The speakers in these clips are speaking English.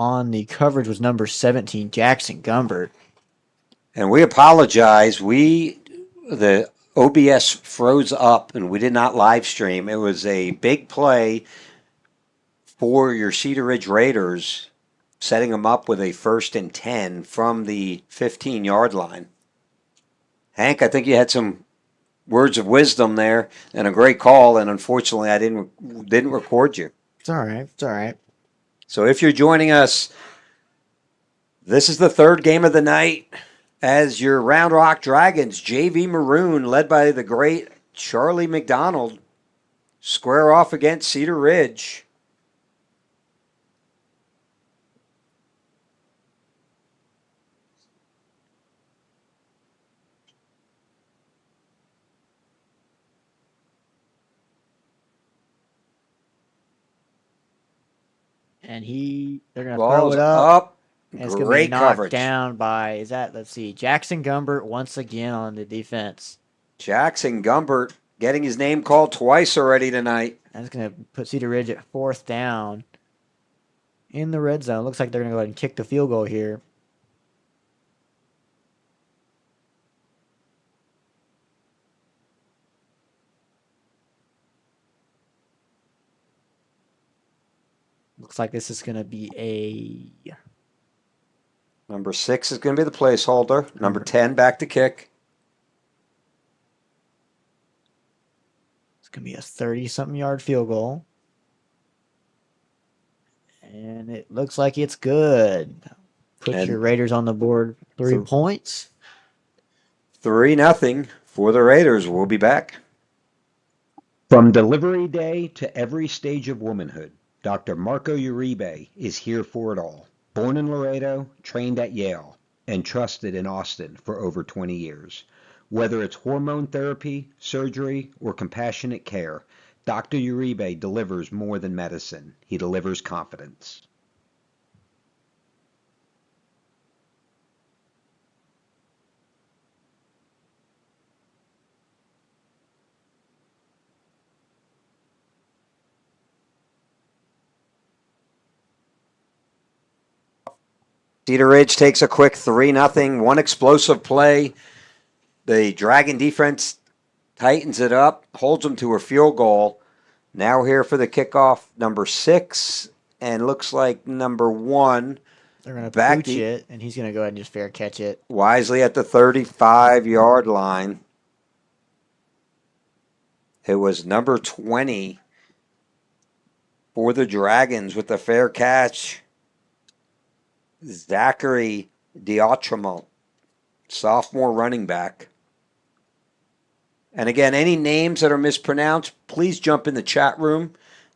on the coverage was number 17, Jackson Gumbert. And we apologize. The OBS froze up and we did not live stream. It was a big play for your Cedar Ridge Raiders, setting them up with a 1st and 10 from the 15-yard line. Hank, I think you had some words of wisdom there and a great call, and unfortunately I didn't record you. It's all right. It's all right. So if you're joining us, this is the third game of the night as your Round Rock Dragons, JV Maroon, led by the great Charlie McDonald, square off against Cedar Ridge. And they're going to throw Ball's it up. And it's going to be Great knocked coverage. down by, let's see, Jackson Gumbert once again on the defense. Jackson Gumbert getting his name called twice already tonight. That's going to put Cedar Ridge at 4th down in the red zone. Looks like they're going to go ahead and kick the field goal here. Looks like this is going to be a... Number 6 is going to be the placeholder. Number 10 back to kick. It's going to be a 30-something yard field goal. And it looks like it's good. Put your Raiders on the board 3 points. 3-0 for the Raiders. We'll be back. From delivery day to every stage of womanhood, Dr. Marco Uribe is here for it all. Born in Laredo, trained at Yale, and trusted in Austin for over 20 years. Whether it's hormone therapy, surgery, or compassionate care, Dr. Uribe delivers more than medicine. He delivers confidence. Cedar Ridge takes a quick 3-0. One explosive play. The Dragon defense tightens it up, holds them to a field goal. Now here for the kickoff, number 6, and looks like number 1. They're going to pooch it, and he's going to go ahead and just fair catch it. Wisely at the 35-yard line. It was number 20 for the Dragons with the fair catch. Zachary Diotremont, sophomore running back. And again, any names that are mispronounced, please jump in the chat room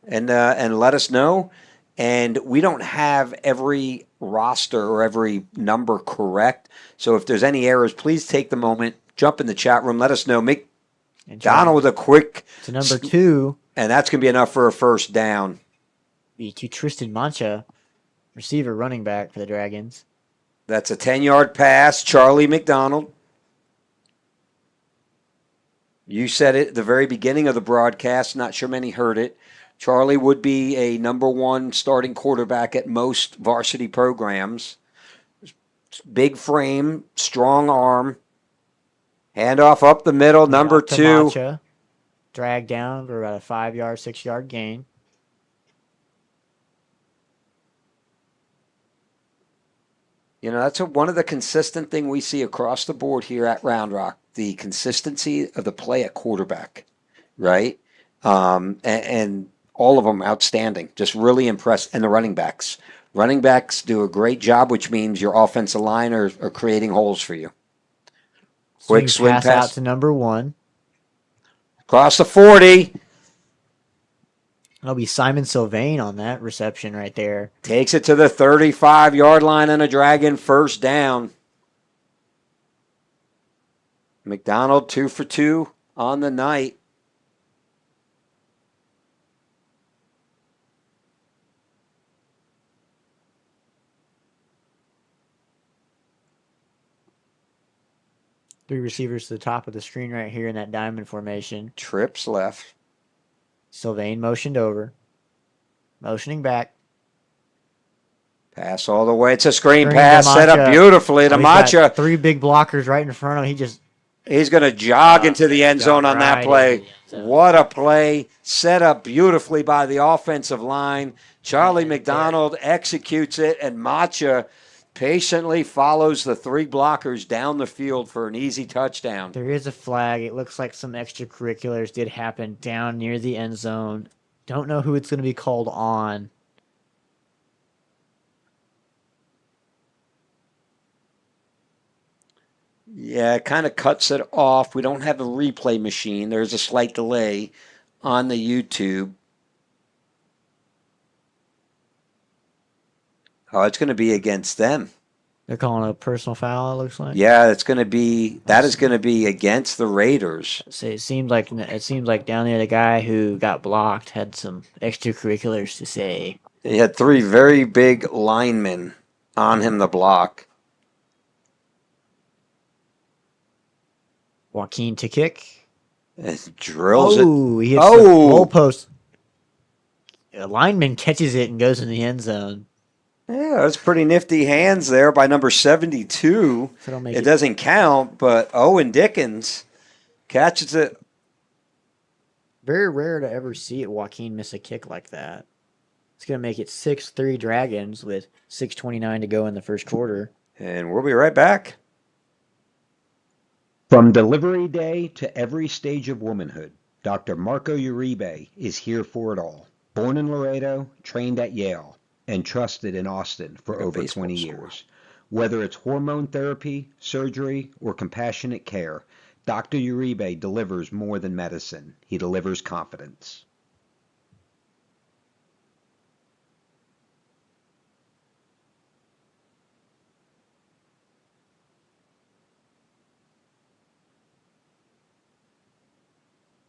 and let us know. And we don't have every roster or every number correct. So if there's any errors, please take the moment, jump in the chat room, let us know. Make Donald with a quick. To number 2. And that's going to be enough for a first down. Be to Tristan Mancha, receiver running back for the Dragons. That's a 10-yard pass. Charlie McDonald. You said it at the very beginning of the broadcast. Not sure many heard it. Charlie would be a number 1 starting quarterback at most varsity programs. Big frame, strong arm. Handoff up the middle, number 2. Mancha, dragged down for about a 5-yard, 6-yard gain. You know, that's one of the consistent thing we see across the board here at Round Rock, the consistency of the play at quarterback, right? And all of them outstanding, just really impressed. And the running backs. Running backs do a great job, which means your offensive line are creating holes for you. Quick swing pass out to number 1. Across the 40. It'll be Simon Sylvain on that reception right there. Takes it to the 35-yard line and a Dragon first down. McDonald 2 for 2 on the night. Three receivers to the top of the screen right here in that diamond formation. Trips left. Sylvain motioned over. Motioning back. Pass all the way. It's a screen Screen to pass set up Macha. beautifully to Oh, he's got Macha. 3 big blockers right in front of him. He just He's going to jog into the end zone on that right play. into the end zone. What a play. Set up beautifully by the offensive line. Charlie McDonald executes it, and Macha patiently follows the 3 blockers down the field for an easy touchdown. There is a flag. It looks like some extracurriculars did happen down near the end zone. Don't know who it's going to be called on. Yeah, it kind of cuts it off. We don't have a replay machine. There's a slight delay on the YouTube. Oh, it's going to be against them. They're calling a personal foul, it looks like. Yeah, it's going to be against the Raiders. So it seems like down there the guy who got blocked had some extracurriculars to say. He had 3 very big linemen on him to block. Joaquin to kick. It drills it. Oh, he hits the goalpost. A lineman catches it and goes in the end zone. Yeah, that's pretty nifty hands there by number 72. So it doesn't count, but Owen Dickens catches it. Very rare to ever see it Joaquin miss a kick like that. It's going to make it 6-3 Dragons with 6:29 to go in the first quarter. And we'll be right back. From delivery day to every stage of womanhood, Dr. Marco Uribe is here for it all. Born in Laredo, trained at Yale, and trusted in Austin for over 20 years. Whether it's hormone therapy, surgery, or compassionate care, Dr. Uribe delivers more than medicine. He delivers confidence.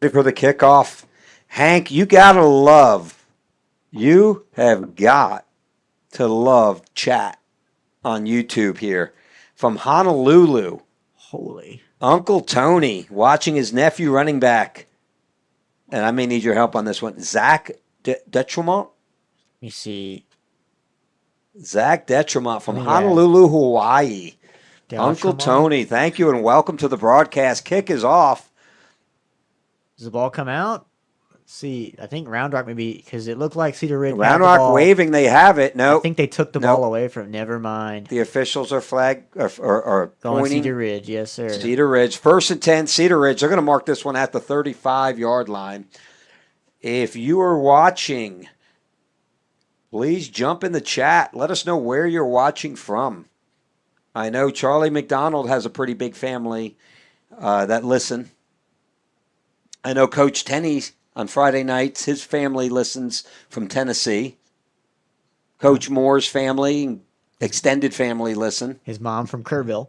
Ready for the kickoff. Hank, you have got to love chat on YouTube here. From Honolulu. Holy. Uncle Tony watching his nephew running back. And I may need your help on this one. Zach Detremont? Let me see. Zach Detremont from Honolulu, Hawaii. Uncle Tony, thank you and welcome to the broadcast. Kick is off. Does the ball come out? Let's see. I think Round Rock maybe, because it looked like Cedar Ridge. Round Rock waving, they have it. No. I think they took the ball away from. Never mind. The officials are or going pointing. Cedar Ridge, yes, sir. Cedar Ridge. 1st and 10, Cedar Ridge. They're going to mark this one at the 35-yard line. If you are watching, please jump in the chat. Let us know where you're watching from. I know Charlie McDonald has a pretty big family that listen. I know Coach Tenney on Friday nights, his family listens from Tennessee. Coach Moore's family, extended family listen. His mom from Kerrville.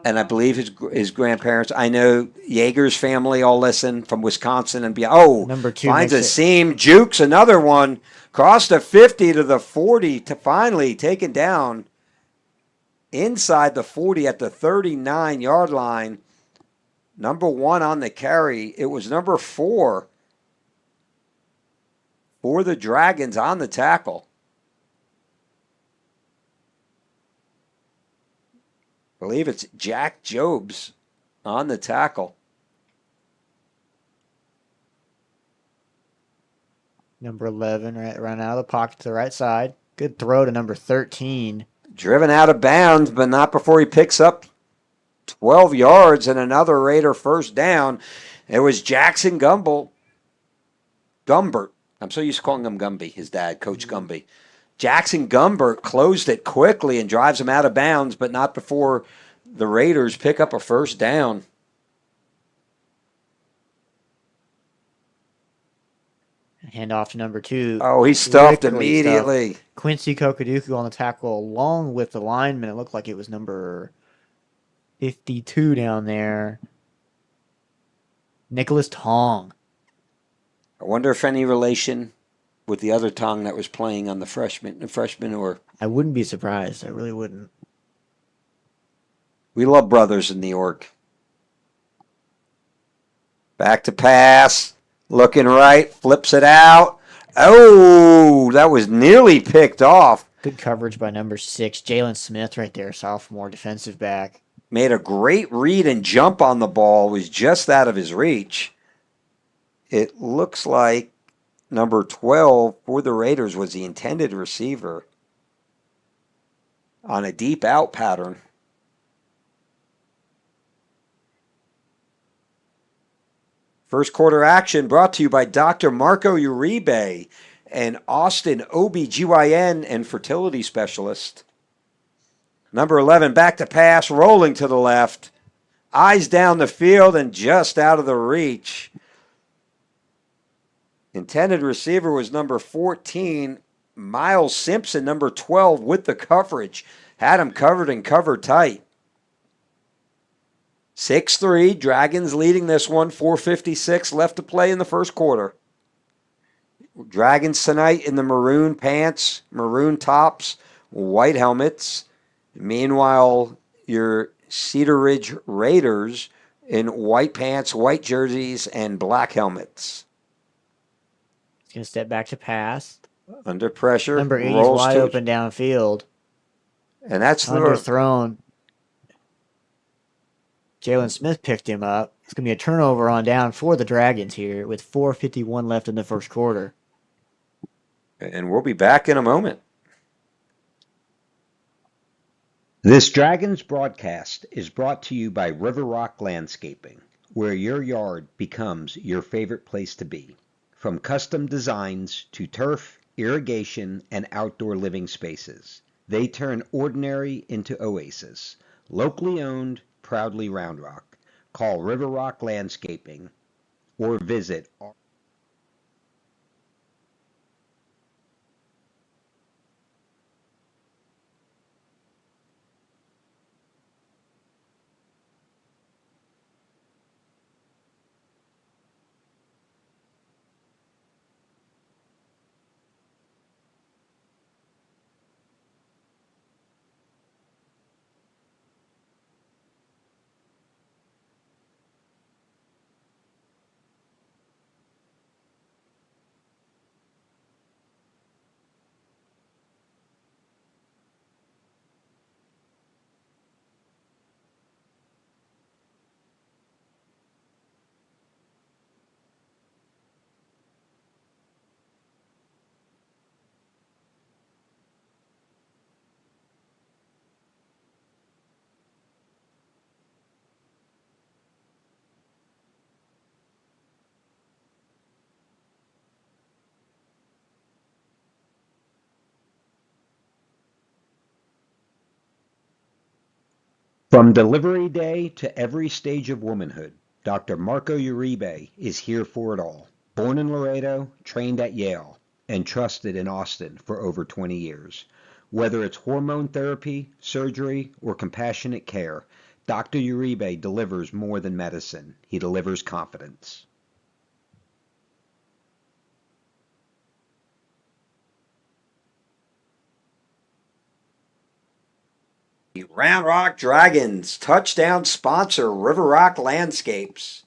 And I believe his grandparents. I know Yeager's family all listen from Wisconsin and beyond. Oh, number 2 finds a seam, jukes another one, crossed the 50 to the 40 to finally taken down inside the 40 at the 39-yard line. Number 1 on the carry. It was number 4 for the Dragons on the tackle. I believe it's Jack Jobs on the tackle. Number 11 run out of the pocket to the right side. Good throw to number 13. Driven out of bounds, but not before he picks up 12 yards and another Raider first down. It was Jackson Gumbert. I'm so used to calling him Gumby, his dad, Coach Gumby. Jackson Gumbert closed it quickly and drives him out of bounds, but not before the Raiders pick up a first down. Hand off to number 2. Oh, he stuffed immediately. Stuffed. Quincy Kokoduku on the tackle along with the lineman. It looked like it was number 52 down there. Nicholas Tong. I wonder if any relation with the other Tong that was playing on the freshman or... I wouldn't be surprised. I really wouldn't. We love brothers in New York. Back to pass. Looking right. Flips it out. Oh, that was nearly picked off. Good coverage by number 6, Jalen Smith, right there, sophomore defensive back. Made a great read and jump on the ball, was just out of his reach. It looks like number 12 for the Raiders was the intended receiver on a deep out pattern. First quarter action brought to you by Dr. Marco Uribe, an Austin OBGYN and fertility specialist. Number 11 back to pass, rolling to the left. Eyes down the field and just out of the reach. Intended receiver was number 14, Miles Simpson, number 12, with the coverage. Had him covered and covered tight. 6-3, Dragons leading this one, 4:56 left to play in the first quarter. Dragons tonight in the maroon pants, maroon tops, white helmets. Meanwhile, your Cedar Ridge Raiders in white pants, white jerseys, and black helmets. He's going to step back to pass. Under pressure. Number 8 is rolls wide to open downfield. And that's underthrown. Jalen Smith picked him up. It's going to be a turnover on down for the Dragons here with 4:51 left in the first quarter. And we'll be back in a moment. This Dragons broadcast is brought to you by River Rock Landscaping, where your yard becomes your favorite place to be. From custom designs to turf, irrigation, and outdoor living spaces, they turn ordinary into oasis. Locally owned, proudly Round Rock. Call River Rock Landscaping or visit From delivery day to every stage of womanhood, Dr. Marco Uribe is here for it all. Born in Laredo, trained at Yale, and trusted in Austin for over 20 years. Whether it's hormone therapy, surgery, or compassionate care, Dr. Uribe delivers more than medicine. He delivers confidence. Round Rock Dragons touchdown sponsor, River Rock Landscapes.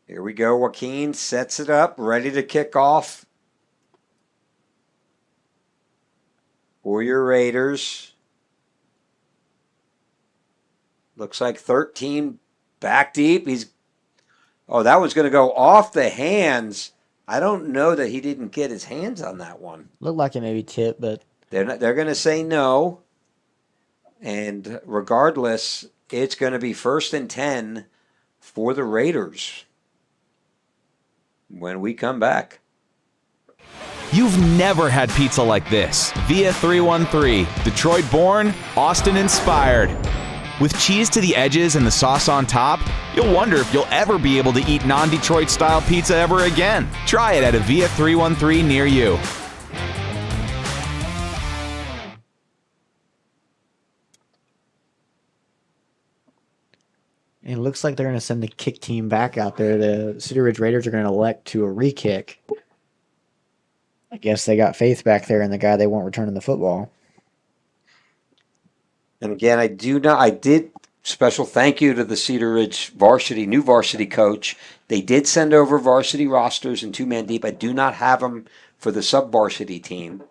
Here we go. Joaquin sets it up, ready to kick off for your Raiders. Looks like 13 back deep. That was going to go off the hands. I don't know that he didn't get his hands on that one. Looked like it maybe tipped, but they're going to say no. And regardless, it's going to be 1st and 10 for the Raiders when we come back. You've never had pizza like this. Via 313, Detroit born, Austin inspired. With cheese to the edges and the sauce on top, you'll wonder if you'll ever be able to eat non-Detroit style pizza ever again. Try it at a Via 313 near you. it looks like they're going to send the kick team back out there. The Cedar Ridge Raiders are going to elect to a re-kick. I guess they got faith back there in the guy they want returning the football. And again, I did special thank you to the Cedar Ridge new varsity coach. They did send over varsity rosters and two-man deep. I do not have them for the sub-varsity team.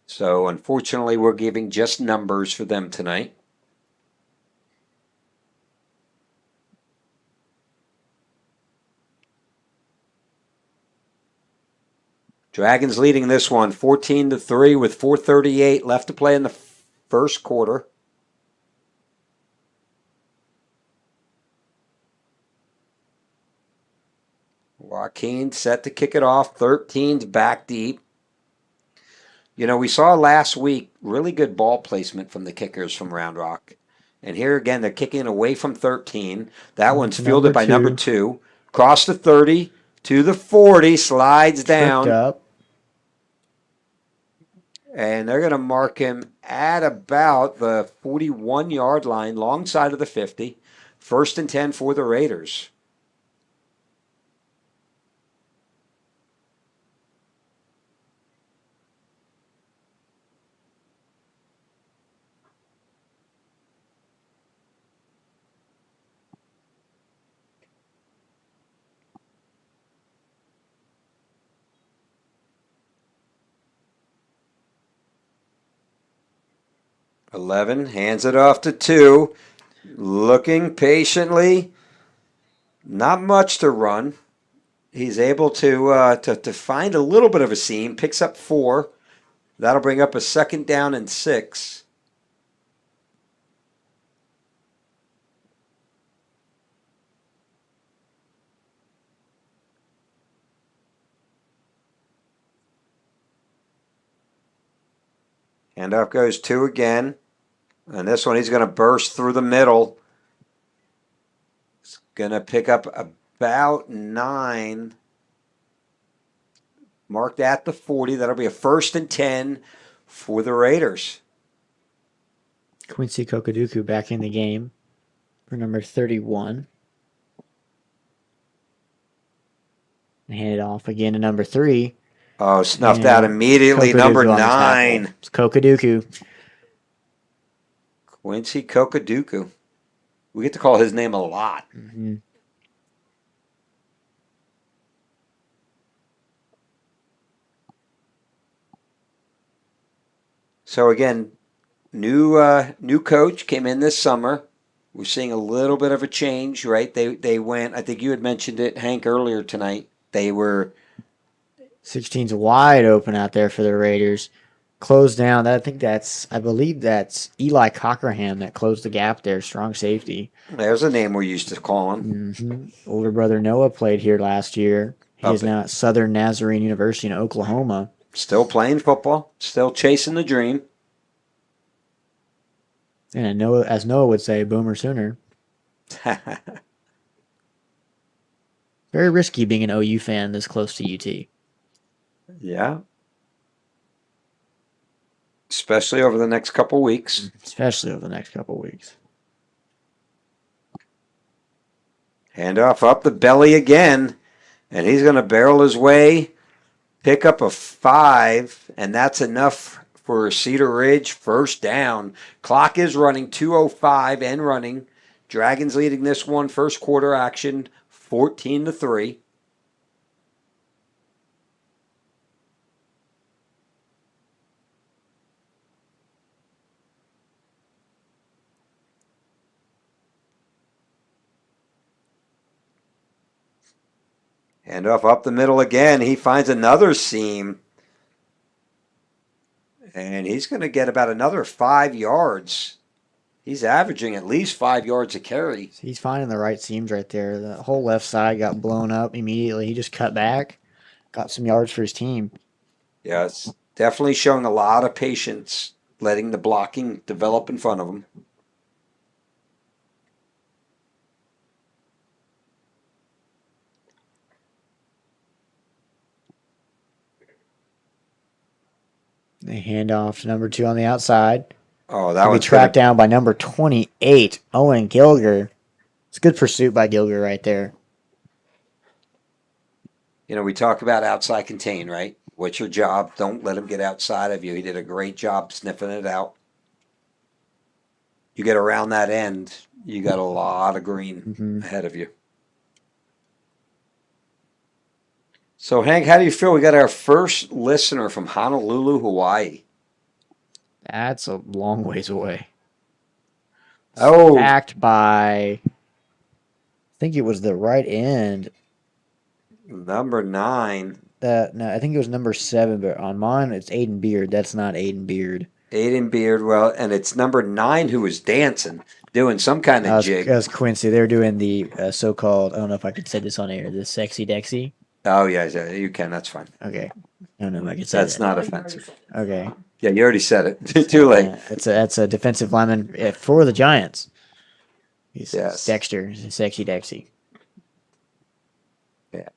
So unfortunately, we're giving just numbers for them tonight. Dragons leading this one 14-3 with 4:38 left to play in the first quarter. Joaquin set to kick it off. 13's back deep. You know, we saw last week really good ball placement from the kickers from Round Rock. And here again, they're kicking away from 13. That one's fielded by number 2. Cross the 30 to the 40, slides down. Tripped up. And they're going to mark him at about the 41-yard line, long side of the 50. 1st and 10 for the Raiders. Eleven hands it off to 2, looking patiently. Not much to run. He's able to find a little bit of a seam. Picks up 4. That'll bring up a 2nd down and 6. Handoff goes 2 again. And this one he's going to burst through the middle. He's going to pick up about 9. Marked at the 40. That'll be a 1st and 10 for the Raiders. Quincy Kokoduku back in the game for number 31. And hand it off again to number 3. Oh, snuffed out immediately. Number 9. It's Kokoduku. Quincy Kokoduku. We get to call his name a lot. Mm-hmm. So again, new coach came in this summer. We're seeing a little bit of a change, right? They went. I think you had mentioned it, Hank, earlier tonight. They were 16's wide open out there for the Raiders. Closed down. I believe that's Eli Cockerham that closed the gap there. Strong safety. There's a name we're used to call him. Mm-hmm. Older brother Noah played here last year. He's now at Southern Nazarene University in Oklahoma. Still playing football. Still chasing the dream. And Noah, as Noah would say, Boomer Sooner. Very risky being an OU fan this close to UT. Yeah. Especially over the next couple weeks. Handoff up the belly again. And he's going to barrel his way, pick up a 5, and that's enough for Cedar Ridge. 1st down. Clock is running, 2:05 and running. Dragons leading this one, first quarter action, 14-3. Handoff up the middle again. He finds another seam. And he's going to get about another 5 yards. He's averaging at least 5 yards a carry. He's finding the right seams right there. The whole left side got blown up immediately. He just cut back, got some yards for his team. Yeah, it's definitely showing a lot of patience, letting the blocking develop in front of him. They hand off to number 2 on the outside. Oh, that was tracked down by number 28, Owen Gilger. It's good pursuit by Gilger right there. You know, we talk about outside contain, right? What's your job? Don't let him get outside of you. He did a great job sniffing it out. You get around that end, you got a lot of green ahead of you. So, Hank, how do you feel? We got our first listener from Honolulu, Hawaii. That's a long ways away. Oh. Stacked by, I think it was the right end. Number 9. No, I think it was number 7, but on mine it's Aiden Beard. That's not Aiden Beard. Aiden Beard, well, and it's number 9 who was dancing, doing some kind of jig. That was Quincy. They were doing the so-called, I don't know if I could say this on air, the sexy Dexy. Oh, yeah, you can. That's fine. Okay. I don't know if I could say That's that. not offensive. Okay. Yeah, you already said it. Too late. That's a defensive lineman for the Giants. He's Yes. Dexter, sexy Dexy. Yeah.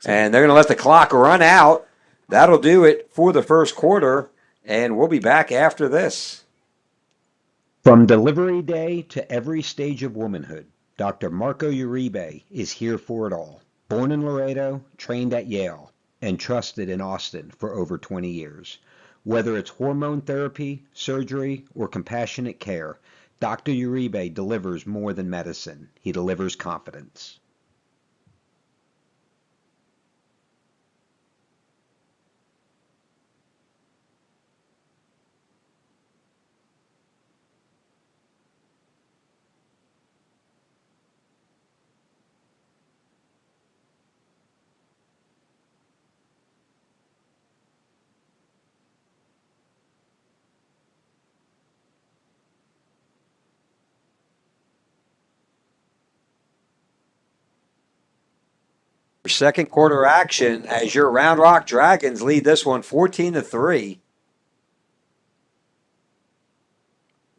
And they're going to let the clock run out. That'll do it for the first quarter, and we'll be back after this. From delivery day to every stage of womanhood, Dr. Marco Uribe is here for it all. Born in Laredo, trained at Yale, and trusted in Austin for over 20 years. Whether it's hormone therapy, surgery, or compassionate care, Dr. Uribe delivers more than medicine. He delivers confidence. Second quarter action as your Round Rock Dragons lead this one 14-3.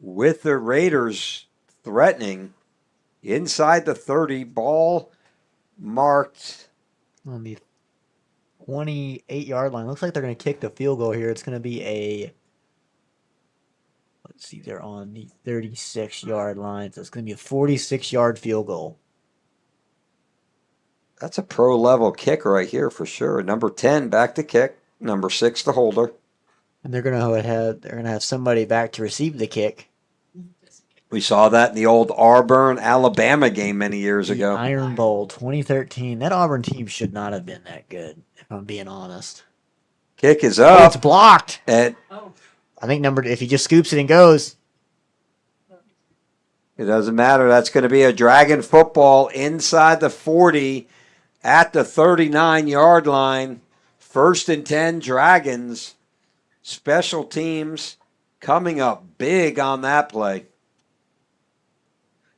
With the Raiders threatening inside the 30, ball marked On the 28-yard line. Looks like they're going to kick the field goal here. It's going to be let's see, they're on the 36-yard line. So it's going to be a 46-yard field goal. That's a pro level kick right here for sure. Number 10 back to kick, number 6 the holder. And they're gonna have somebody back to receive the kick. We saw that in the old Auburn, Alabama game many years The ago. Iron Bowl 2013. That Auburn team should not have been that good, if I'm being honest. Kick is Oh, it's up. blocked. And I think if he just scoops it and goes. it doesn't matter. That's going to be a Dragon football inside the 40 at the 39-yard line. 1st and 10 Dragons. Special teams coming up big on that play.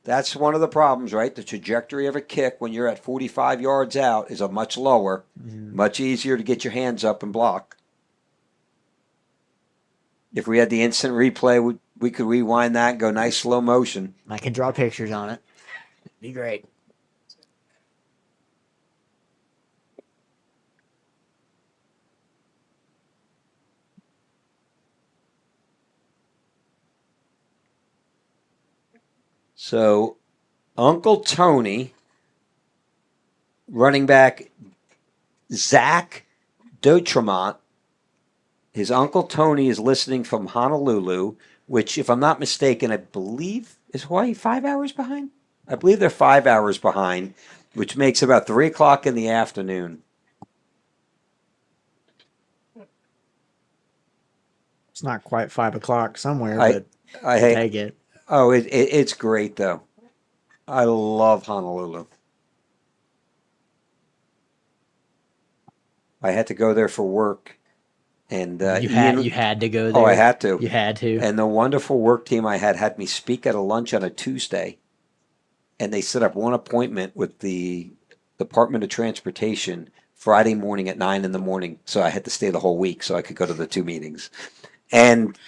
That's one of the problems, right? The trajectory of a kick when you're at 45 yards out is a much lower, much easier to get your hands up and block. If we had the instant replay, we could rewind that and go nice slow motion. I can draw pictures on it. It'd be great. So, Uncle Tony, running back Zach Dotremont, his Uncle Tony is listening from Honolulu, which, if I'm not mistaken, I believe is Hawaii 5 hours behind? I believe they're 5 hours behind, which makes about 3 o'clock in the afternoon. It's not quite 5 o'clock somewhere, I but hate. take it. Oh, it's great, though. I love Honolulu. I had to go there for work. And You had to go there. Oh, I had to. You had to. And the wonderful work team I had me speak at a lunch on a Tuesday. And they set up one appointment with the Department of Transportation Friday morning at 9 in the morning. So I had to stay the whole week so I could go to the 2 meetings. And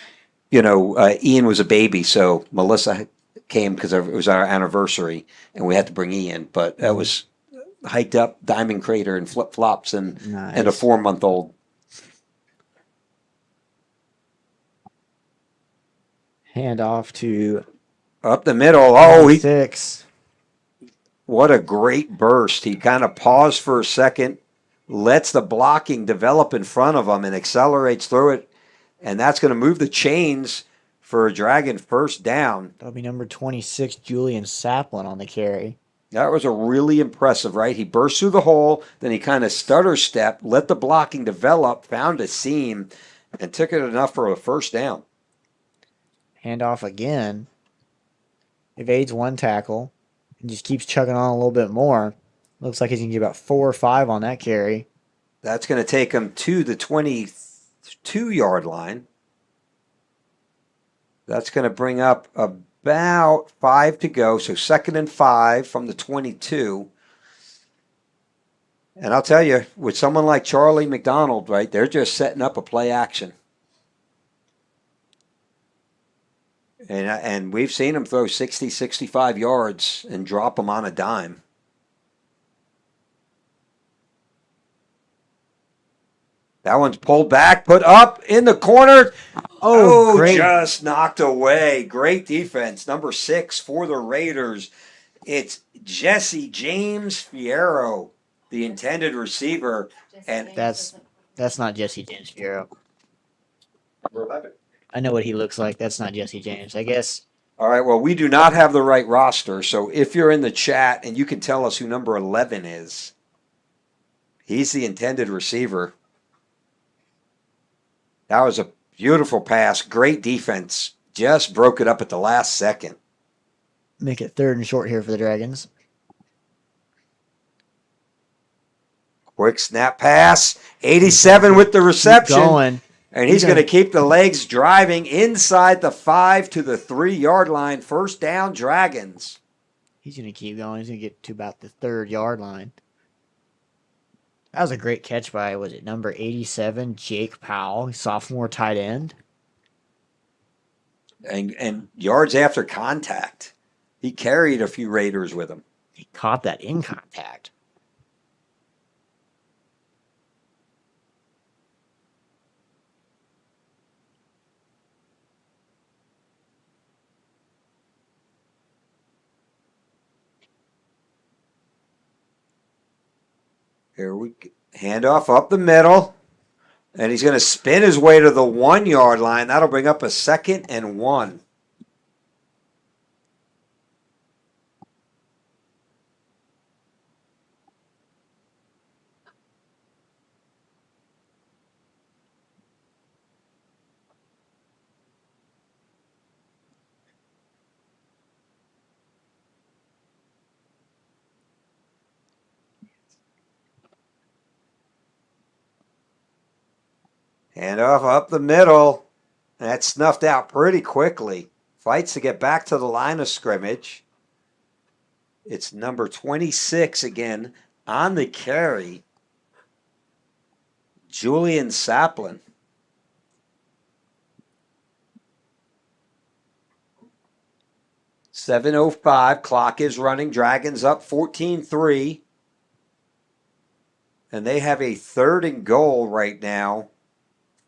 Ian was a baby, so Melissa came because it was our anniversary, and we had to bring Ian. But that was hiked up Diamond Crater in flip flops and a 4-month-old. Hand off to Up the middle. Oh, 6. what a great burst! He kind of paused for a second, lets the blocking develop in front of him and accelerates through it. And that's going to move the chains for a Dragon first down. That'll be number 26, Julian Saplin on the carry. That was a really impressive, right? He burst through the hole, then he kind of stutter step, let the blocking develop, found a seam, and took it enough for a first down. Handoff again. Evades one tackle and just keeps chugging on a little bit more. Looks like he's going to get about 4 or 5 on that carry. That's going to take him to the 22-yard line. That's going to bring up about 5 to go. So 2nd and 5 from the 22. And I'll tell you, with someone like Charlie McDonald, right, they're just setting up a play action. And we've seen him throw 60, 65 yards and drop them on a dime. That one's pulled back, put up in the corner. Oh, great. Just knocked away. Great defense. Number 6 for the Raiders. It's Jesse James Fierro, the intended receiver. And That's not Jesse James Fierro. I know what he looks like. That's not Jesse James. I guess. all right, well, we do not have the right roster. So if you're in the chat and you can tell us who number 11 is, he's the intended receiver. That was a beautiful pass. Great defense. Just broke it up at the last second. Make it 3rd and short here for the Dragons. Quick snap pass. 87 with the reception. Keep going. And he's going to keep the legs driving inside the 5 to the 3-yard line. First down, Dragons. He's going to keep going. He's going to get to about the 3rd-yard line. That was a great catch by, was it number 87, Jake Powell, sophomore tight end. And yards after contact. He carried a few Raiders with him. He caught that in contact. Here we go. Handoff up the middle. And he's going to spin his way to the 1-yard line. That'll bring up a 2nd and 1. Handoff up the middle. And that's snuffed out pretty quickly. Fights to get back to the line of scrimmage. It's number 26 again on the carry. Julian Saplin. .705, clock is running. Dragons up 14-3. And they have a 3rd and goal right now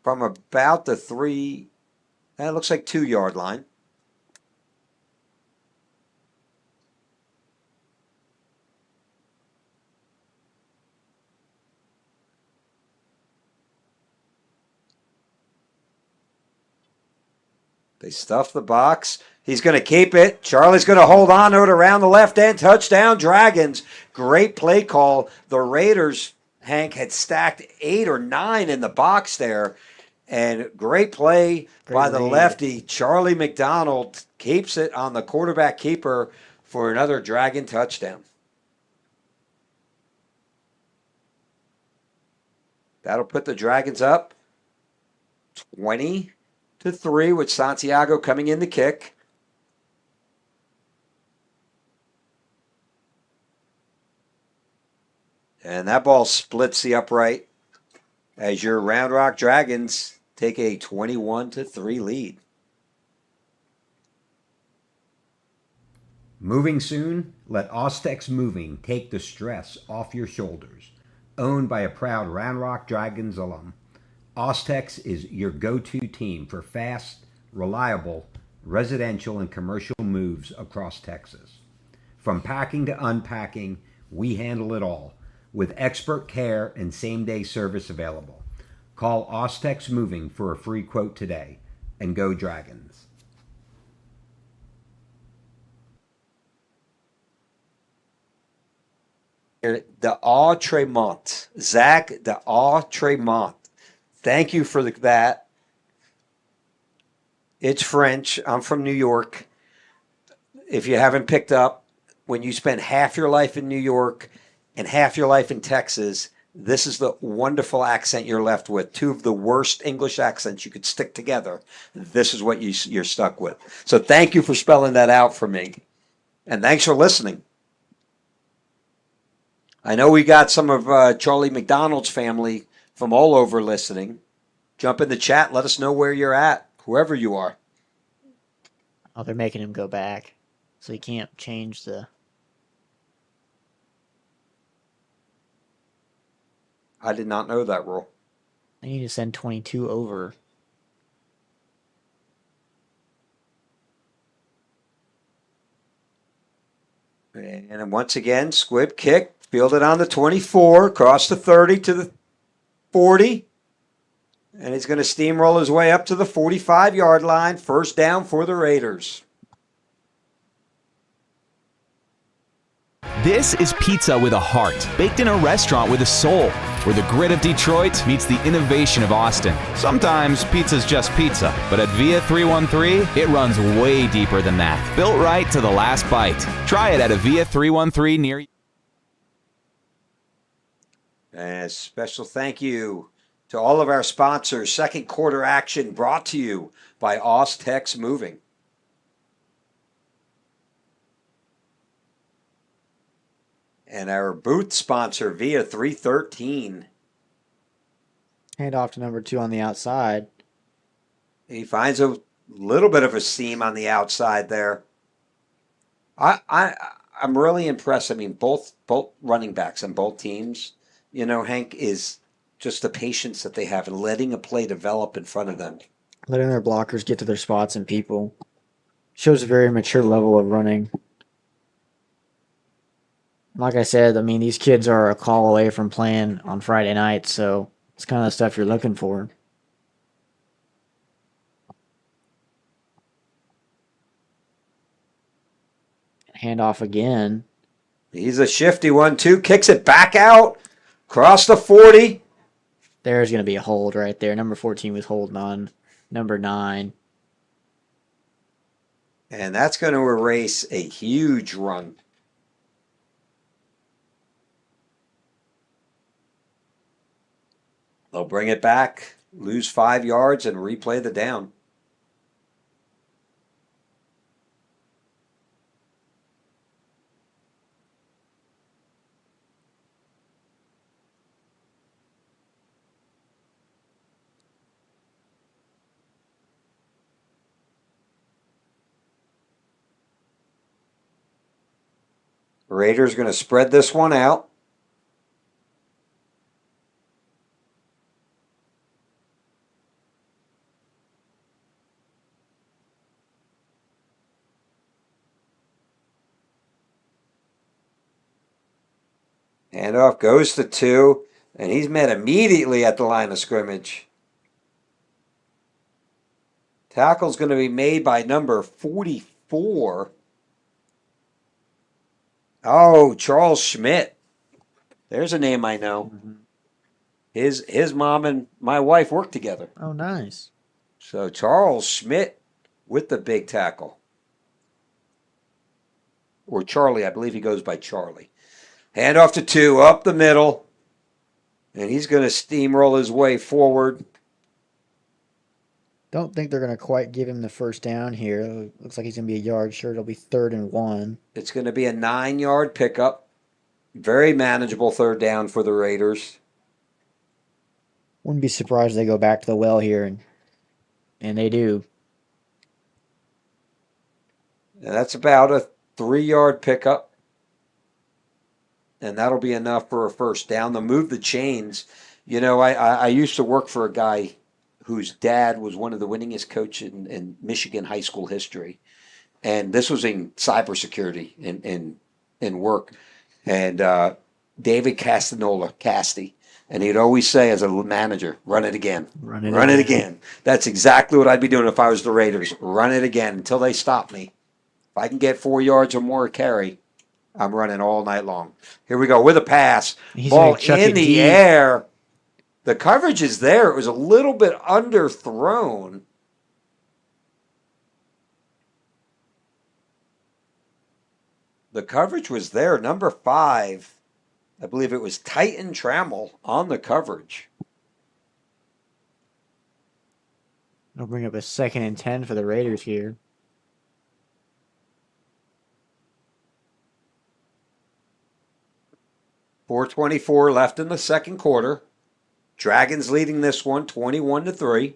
from about the 3, that looks like 2-yard line. They stuff the box. He's going to keep it. Charlie's going to hold on to it around the left end. Touchdown, Dragons. Great play call. The Raiders, Hank, had stacked 8 or 9 in the box there. And great play by the lefty. Charlie McDonald keeps it on the quarterback keeper for another Dragon touchdown. That'll put the Dragons up 20-3 with Santiago coming in the kick. And that ball splits the upright as your Round Rock Dragons take a 21-3 lead. Moving soon? Let Ostex Moving take the stress off your shoulders. Owned by a proud Round Rock Dragons alum, Ostex is your go-to team for fast, reliable, residential and commercial moves across Texas. From packing to unpacking, we handle it all. with expert care and same-day service available. Call Ostex Moving for a free quote today, and go Dragons. The Autremont. Zach, the Autremont. Thank you for that. It's French. I'm from New York. If you haven't picked up, when you spend half your life in New York and half your life in Texas, this is the wonderful accent you're left with. Two of the worst English accents you could stick together. This is what you're stuck with. So thank you for spelling that out for me. And thanks for listening. I know we got some of Charlie McDonald's family from all over listening. Jump in the chat. Let us know where you're at, whoever you are. Oh, they're making him go back. So he can't change the... I did not know that rule. They need to send 22 over. And once again, squib kick, fielded on the 24, across the 30 to the 40. And he's going to steamroll his way up to the 45-yard line. First down for the Raiders. This is pizza with a heart, baked in a restaurant with a soul, where the grit of Detroit meets the innovation of Austin. Sometimes pizza's just pizza, but at Via 313, it runs way deeper than that. Built right to the last bite. Try it at a Via 313 near you. And a special thank you to all of our sponsors. Second quarter action brought to you by Ostex Moving. And our booth sponsor, Via 313. Hand off to number 2 on the outside. He finds a little bit of a seam on the outside there. I'm really impressed. I mean, both running backs on both teams, you know, Hank, is just the patience that they have in letting a play develop in front of them. Letting their blockers get to their spots and people. Shows a very mature level of running. Like I said, I mean, these kids are a call away from playing on Friday night, so it's kind of the stuff you're looking for. Handoff again. He's a shifty one, too. Kicks it back out. Across the 40. There's going to be a hold right there. Number 14 was holding on number 9. And that's going to erase a huge run. They'll bring it back, lose 5 yards, and replay the down. Raiders going to spread this one out. Handoff goes to 2, and he's met immediately at the line of scrimmage. Tackle's going to be made by number 44. Oh, Charles Schmidt. There's a name I know. Mm-hmm. His mom and my wife work together. Oh, nice. So Charles Schmidt with the big tackle. Or Charlie, I believe he goes by Charlie. Hand off to 2, up the middle. And he's going to steamroll his way forward. Don't think they're going to quite give him the first down here. Looks like he's going to be a yard short. It'll be 3rd and 1. It's going to be a 9-yard pickup. Very manageable 3rd down for the Raiders. Wouldn't be surprised if they go back to the well here, and they do. And that's about a 3-yard pickup. And that'll be enough for a first down. They'll move the chains. You know, I used to work for a guy whose dad was one of the winningest coaches in Michigan high school history. And this was in cybersecurity in work. And David Casty. And he'd always say as a manager, run it again. Run it Run it again. again. That's exactly what I'd be doing if I was the Raiders. Run it again until they stop me. If I can get 4 yards or more a carry, I'm running all night long. Here we go with a pass. He's Ball gonna chuck in it the deep. air. The coverage is there. It was a little bit underthrown. The coverage was there. Number 5, I believe it was Titan Trammell on the coverage. It'll bring up a 2nd and 10 for the Raiders here. .424 left in the second quarter. Dragons leading this one 21-3.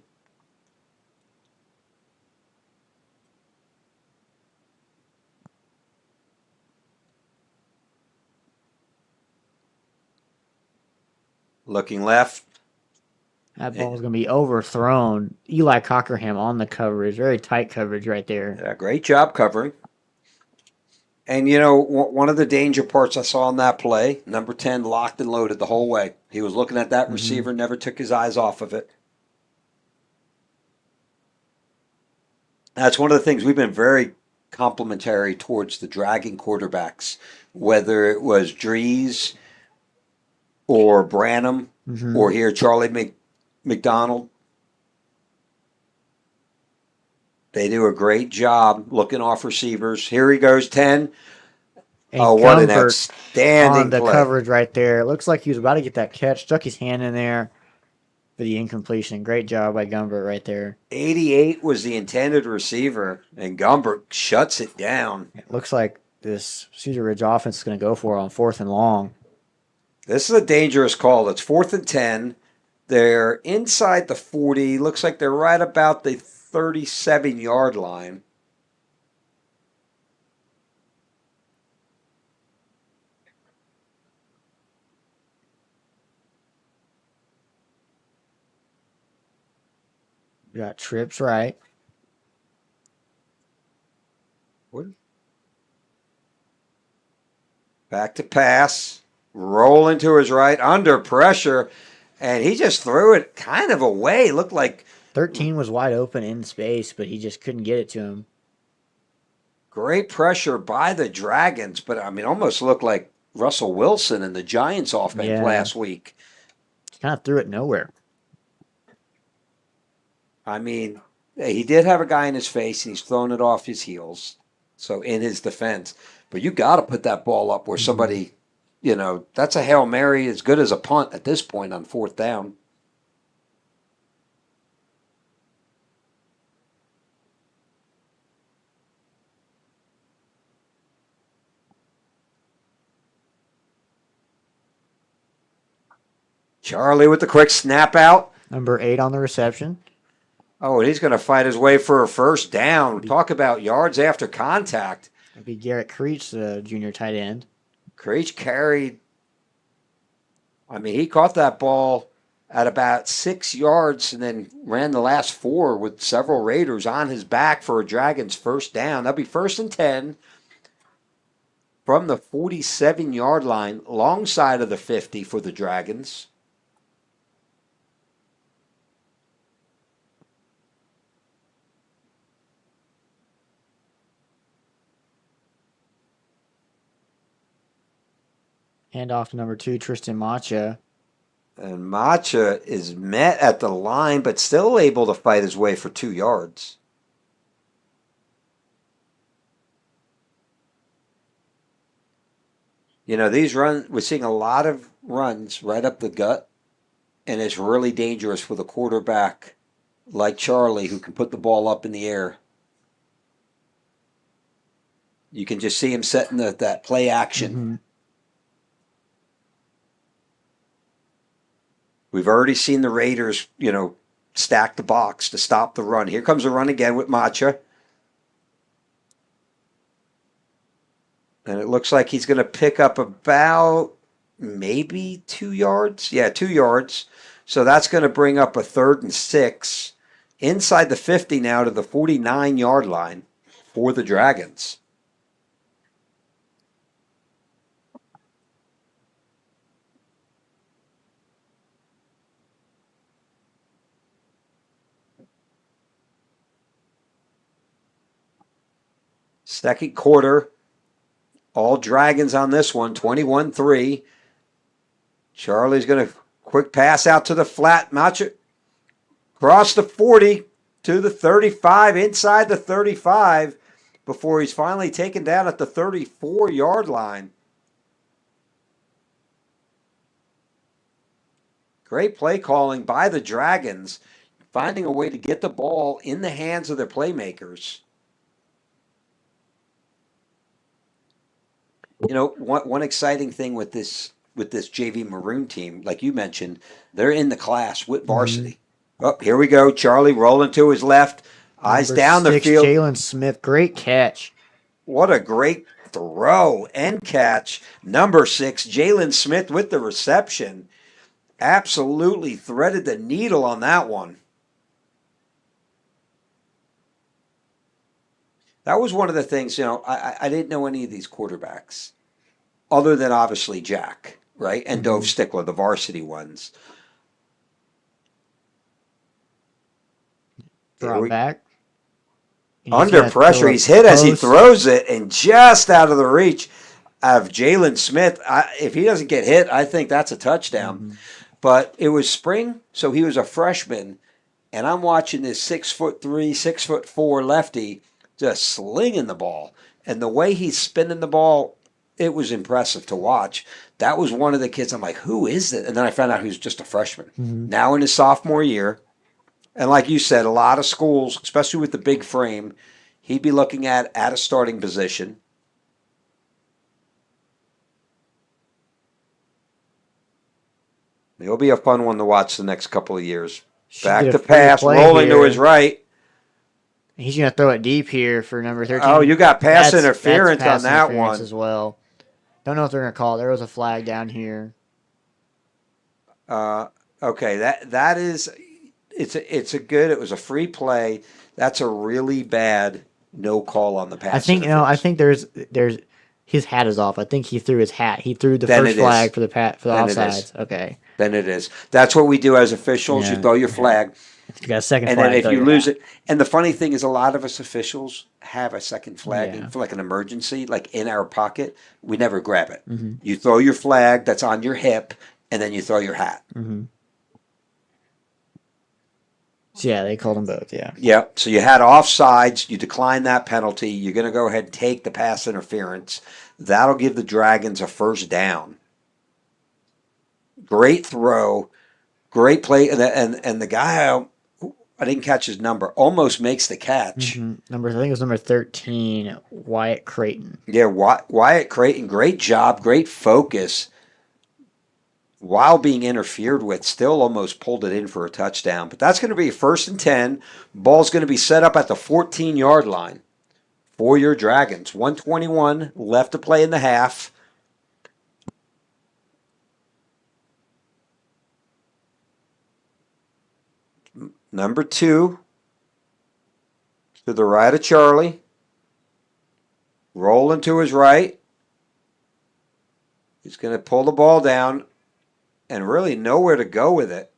Looking left. That ball's going to be overthrown. Eli Cockerham on the coverage. Very tight coverage right there. Yeah, great job covering. And, you know, one of the danger parts I saw in that play, number 10 locked and loaded the whole way. He was looking at that receiver, never took his eyes off of it. That's one of the things we've been very complimentary towards the dragging quarterbacks, whether it was Drees or Branham or here Charlie McDonald. They do a great job looking off receivers. Here he goes, 10. And Oh, what an Gumbert outstanding on the play. coverage right there. It looks like he was about to get that catch. Stuck his hand in there for the incompletion. Great job by Gumbert right there. 88 was the intended receiver, and Gumbert shuts it down. It looks like this Cedar Ridge offense is going to go for it on 4th and long. This is a dangerous call. It's 4th and 10. They're inside the 40. Looks like they're right about the 37-yard line. We got trips right. Back to pass. Rolling to his right, under pressure. And he just threw it kind of away. Looked like 13 was wide open in space, but he just couldn't get it to him. great pressure by the Dragons. But, I mean, almost looked like Russell Wilson and the Giants offense last week. He kind of threw it nowhere. I mean, he did have a guy in his face, and he's thrown it off his heels. So, in his defense. But you got to put that ball up where somebody, you know, that's a Hail Mary as good as a punt at this point on 4th down. Charlie with the quick snap out. Number 8 on the reception. Oh, and he's going to fight his way for a first down. Talk about yards after contact. It'd be Garrett Creech, the junior tight end. Creech carried. I mean, he caught that ball at about 6 yards and then ran the last 4 with several Raiders on his back for a Dragons first down. That'll be 1st and 10 from the 47-yard line, long side of the 50 for the Dragons. Hand off to number 2, Tristan Macha. And Macha is met at the line, but still able to fight his way for 2 yards. You know, these runs, we're seeing a lot of runs right up the gut, and it's really dangerous for the quarterback like Charlie who can put the ball up in the air. You can just see him setting that play action. We've already seen the Raiders, you know, stack the box to stop the run. Here comes the run again with Macha. And it looks like he's going to pick up about maybe 2 yards. Yeah, 2 yards. So that's going to bring up a 3rd and 6 inside the 50 now to the 49-yard line for the Dragons. Second quarter, all Dragons on this one, 21-3. Charlie's going to quick pass out to the flat. Macho cross the 40 to the 35, inside the 35, before he's finally taken down at the 34-yard line. Great play calling by the Dragons, finding a way to get the ball in the hands of their playmakers. You know, one exciting thing with this JV Maroon team, like you mentioned, they're in the class with varsity. Oh, here we go. Charlie rolling to his left, eyes Number down the 6, field. Jalen Smith, great catch. What a great throw and catch. Number 6, Jalen Smith with the reception. Absolutely threaded the needle on that one. That was one of the things, you know, I didn't know any of these quarterbacks, other than obviously Jack, right? And Dove Stickler, the varsity ones. Drop back. And he's Under gonna pressure, throw a he's hit as he post. throws it, and just out of the reach of Jalen Smith. If he doesn't get hit, I think that's a touchdown. But it was spring, so he was a freshman, and I'm watching this 6'3", 6'4" lefty just slinging the ball. And the way he's spinning the ball, it was impressive to watch. That was one of the kids. I'm like, who is it? And then I found out he was just a freshman. Now in his sophomore year. And like you said, a lot of schools, especially with the big frame, he'd be looking at a starting position. It'll be a fun one to watch the next couple of years. Back to pass, rolling to his right. He's going to throw it deep here for number 13. Oh, you got pass That's interference pass on that interference one. as well. Don't know if they're going to call it. There was a flag down here. Okay, that is it was a free play. That's a really bad no call on the pass. I think there's his hat is off. I think he threw his hat. He threw the first flag for the offsides. Okay. Then it is. That's what we do as officials. You throw your flag. You got a second and flag. then if you lose it, and the funny thing is, a lot of us officials have a second flag for like an emergency, like in our pocket. We never grab it. You throw your flag that's on your hip, and then you throw your hat. So yeah, they called them both. Yeah. Yep. So you had offsides. You declined that penalty. You're going to go ahead and take the pass interference. That'll give the Dragons a first down. Great throw, great play, and the guy. I didn't catch his number. Almost makes the catch. I think it was number 13, Wyatt Creighton. Yeah, Wyatt Creighton. Great job, great focus. While being interfered with, still almost pulled it in for a touchdown. But that's going to be 1st and 10. Ball's going to be set up at the 14-yard line for your Dragons. 1:21 left to play in the half. Number 2 to the right of Charlie. Rolling to his right. He's going to pull the ball down and really nowhere to go with it.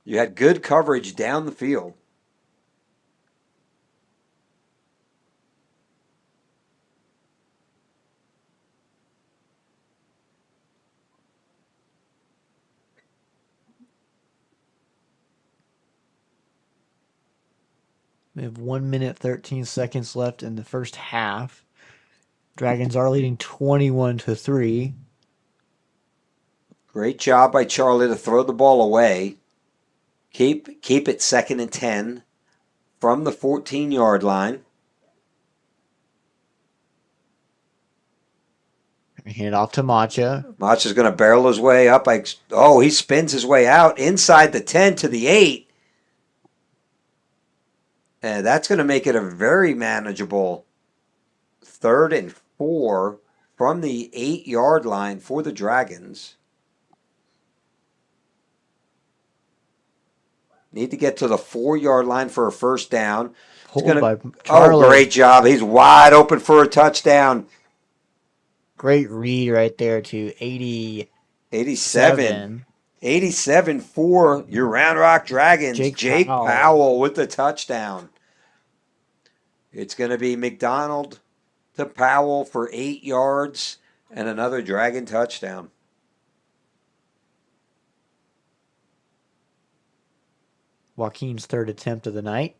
You had good coverage down the field. We have 1 minute, 13 seconds left in the first half. Dragons are leading 21-3. Great job by Charlie to throw the ball away. Keep it 2nd and 10 from the 14-yard line. Hand it off to Macha. Macha's going to barrel his way up. He spins his way out inside the 10 to the 8. And that's going to make it a very manageable 3rd and 4 from the 8-yard line for the Dragons. Need to get to the 4-yard line for a first down. By Charlie. Great job. He's wide open for a touchdown. Great read right there to 87 for your Round Rock Dragons. Jake Powell with the touchdown. It's going to be McDonald to Powell for 8 yards and another Dragon touchdown. Joaquin's third attempt of the night.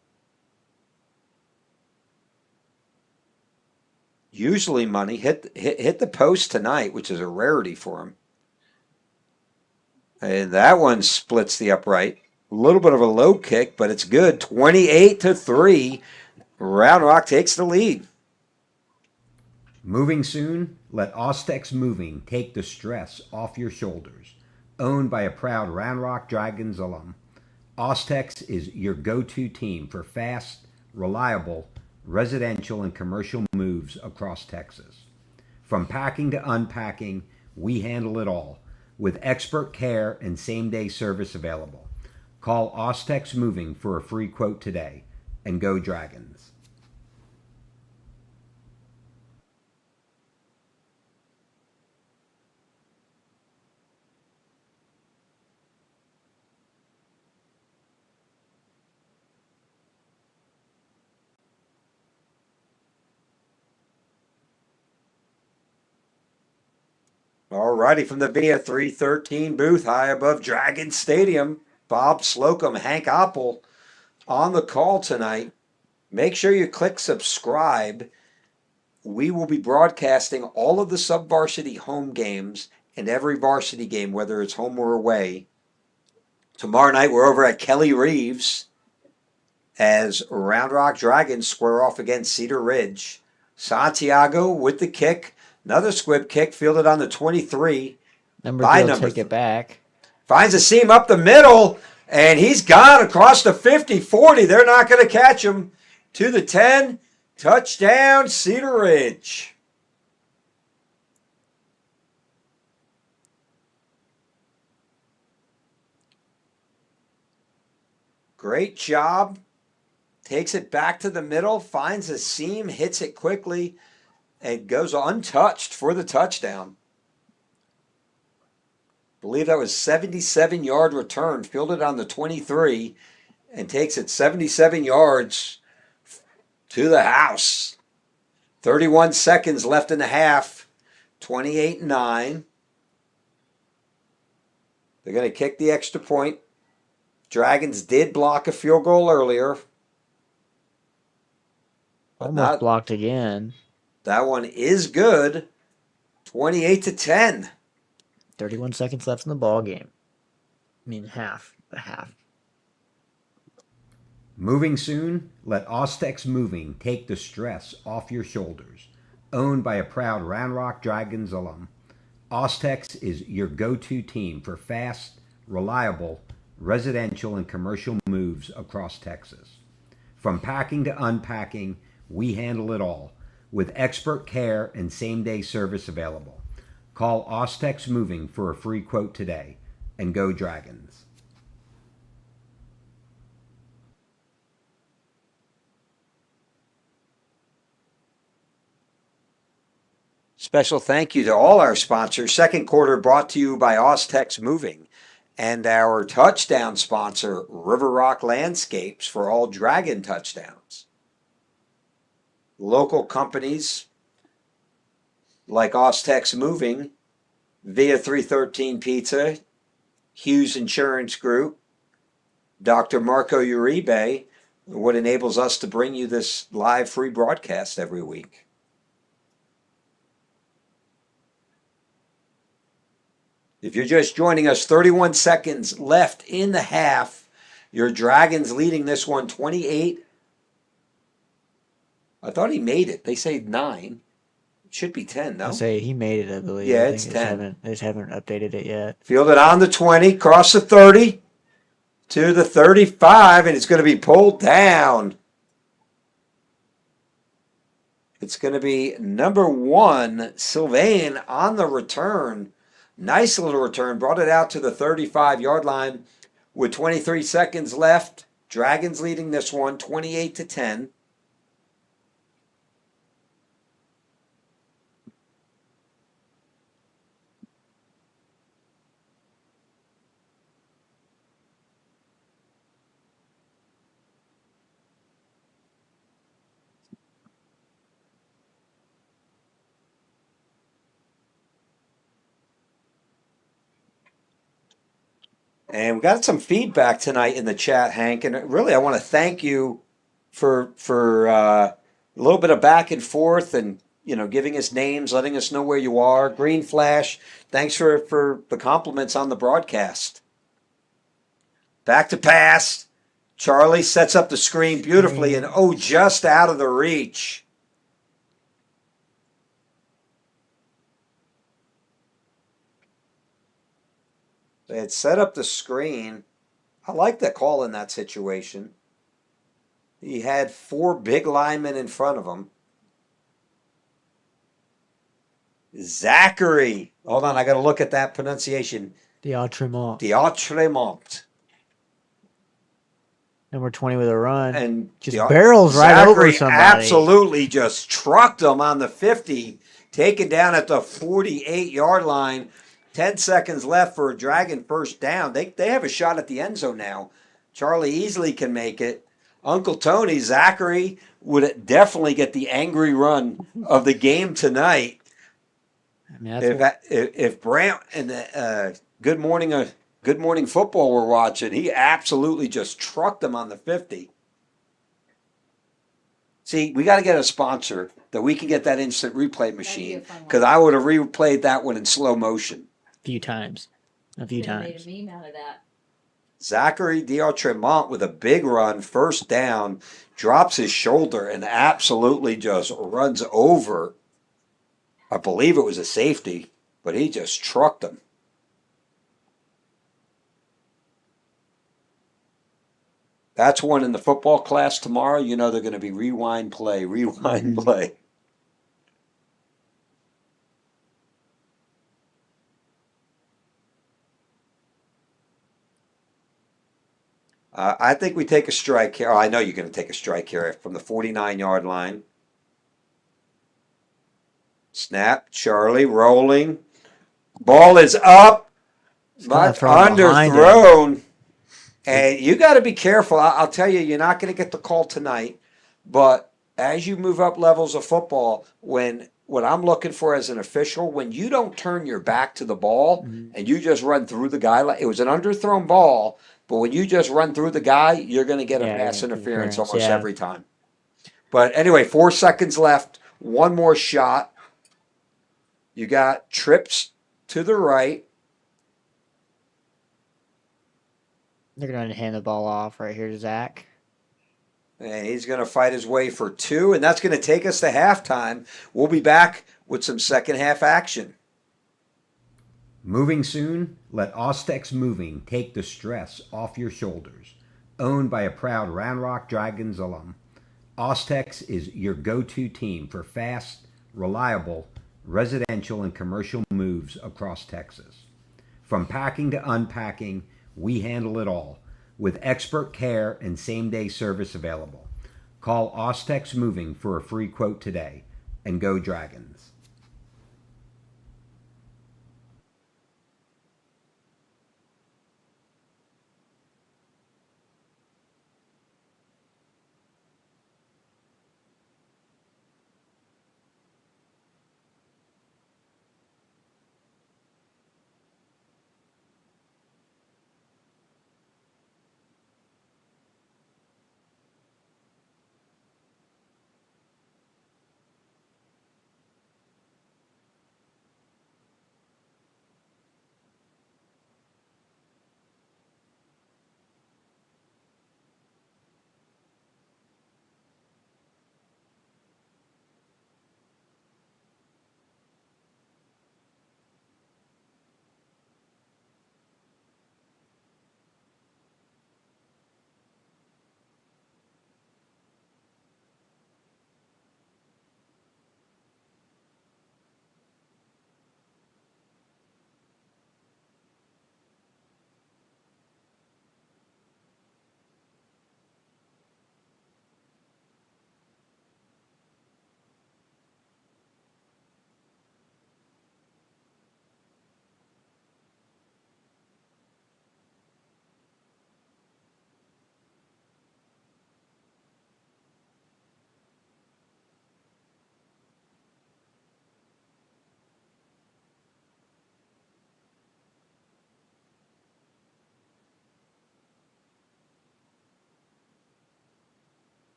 Usually money hit the post tonight, which is a rarity for him. And that one splits the upright. A little bit of a low kick, but it's good. 28-3. Round Rock takes the lead. Moving soon? Let Ostex Moving take the stress off your shoulders. Owned by a proud Round Rock Dragons alum, Ostex is your go-to team for fast, reliable, residential and commercial moves across Texas. From packing to unpacking, we handle it all, with expert care and same-day service available. Call Ostex Moving for a free quote today, and go Dragons. All righty, from the Via 313 booth high above Dragon Stadium, Bob Slocum, Hank Oppel on the call tonight. Make sure you click subscribe. We will be broadcasting all of the sub-varsity home games and every varsity game, whether it's home or away. Tomorrow night, we're over at Kelly Reeves as Round Rock Dragons square off against Cedar Ridge. Santiago with the kick. Another squib kick fielded on the 23. Number take it back. Finds a seam up the middle, and he's gone across the 50-40. They're not going to catch him. To the 10. Touchdown, Cedar Ridge. Great job. Takes it back to the middle, finds a seam, hits it quickly, and goes untouched for the touchdown. I believe that was 77-yard return, fielded on the 23, and takes it 77 yards to the house. 31 seconds left in the half. 28-9. They're going to kick the extra point. Dragons did block a field goal earlier. Almost blocked again. That one is good. 28-10. 31 seconds left in the ball game. I mean, half. Moving soon? Let Ostex Moving take the stress off your shoulders. Owned by a proud Round Rock Dragons alum, Ostex is your go-to team for fast, reliable, residential and commercial moves across Texas. From packing to unpacking, we handle it all, with expert care and same-day service available. Call Ostex Moving for a free quote today, and go Dragons. Special thank you to all our sponsors. Second quarter brought to you by Ostex Moving, and our touchdown sponsor, River Rock Landscapes, for all Dragon touchdowns. Local companies like Ostex Moving, Via 313 Pizza, Hughes Insurance Group, Dr. Marco Uribe, what enables us to bring you this live free broadcast every week. If you're just joining us, 31 seconds left in the half. Your Dragons leading this one 28. I thought he made it. They say 9. It should be 10, no? I say he made it, I believe. Yeah, I it's think 10. They just haven't updated it yet. Fielded on the 20, cross the 30 to the 35, and it's going to be pulled down. It's going to be number 1, Sylvain, on the return. Nice little return. Brought it out to the 35-yard line with 23 seconds left. Dragons leading this one 28-10. And we got some feedback tonight in the chat, Hank. And really, I want to thank you for a little bit of back and forth, and giving us names, letting us know where you are. Green Flash, thanks for the compliments on the broadcast. Back to pass. Charlie sets up the screen beautifully, and just out of the reach. They had set up the screen. I like the call in that situation. He had 4 big linemen in front of him. Zachary. Hold on, I got to look at that pronunciation. D'Autremont. Number 20 with a run. And just barrels right over somebody. Absolutely just trucked him on the 50, taken down at the 48-yard line. 10 seconds left for a Dragon first down. They have a shot at the end zone now. Charlie easily can make it. Uncle Tony, Zachary would definitely get the angry run of the game tonight. I mean, if Brant and the Good Morning Football were watching, he absolutely just trucked them on the 50. See, we got to get a sponsor that we can get that instant replay machine, because I would have replayed that one in slow motion. A few times. Made a meme out of that. Zachary D'Autremont with a big run, first down, drops his shoulder and absolutely just runs over. I believe it was a safety, but he just trucked him. That's one in the football class tomorrow. They're going to be rewind play. I think we take a strike here. Oh, I know you're going to take a strike here from the 49-yard line. Snap, Charlie rolling. Ball is up, but underthrown. And you got to be careful. I'll tell you, you're not going to get the call tonight. But as you move up levels of football, what I'm looking for as an official, when you don't turn your back to the ball and you just run through the guy, it was an underthrown ball, but when you just run through the guy, you're going to get a pass interference almost every time. But anyway, 4 seconds left. One more shot. You got trips to the right. They're going to hand the ball off right here to Zach. And he's going to fight his way for 2, and that's going to take us to halftime. We'll be back with some second half action. Moving soon? Let Ostex Moving take the stress off your shoulders. Owned by a proud Round Rock Dragons alum, Ostex is your go-to team for fast, reliable, residential and commercial moves across Texas. From packing to unpacking, we handle it all, with expert care and same-day service available. Call Ostex Moving for a free quote today, and go Dragons.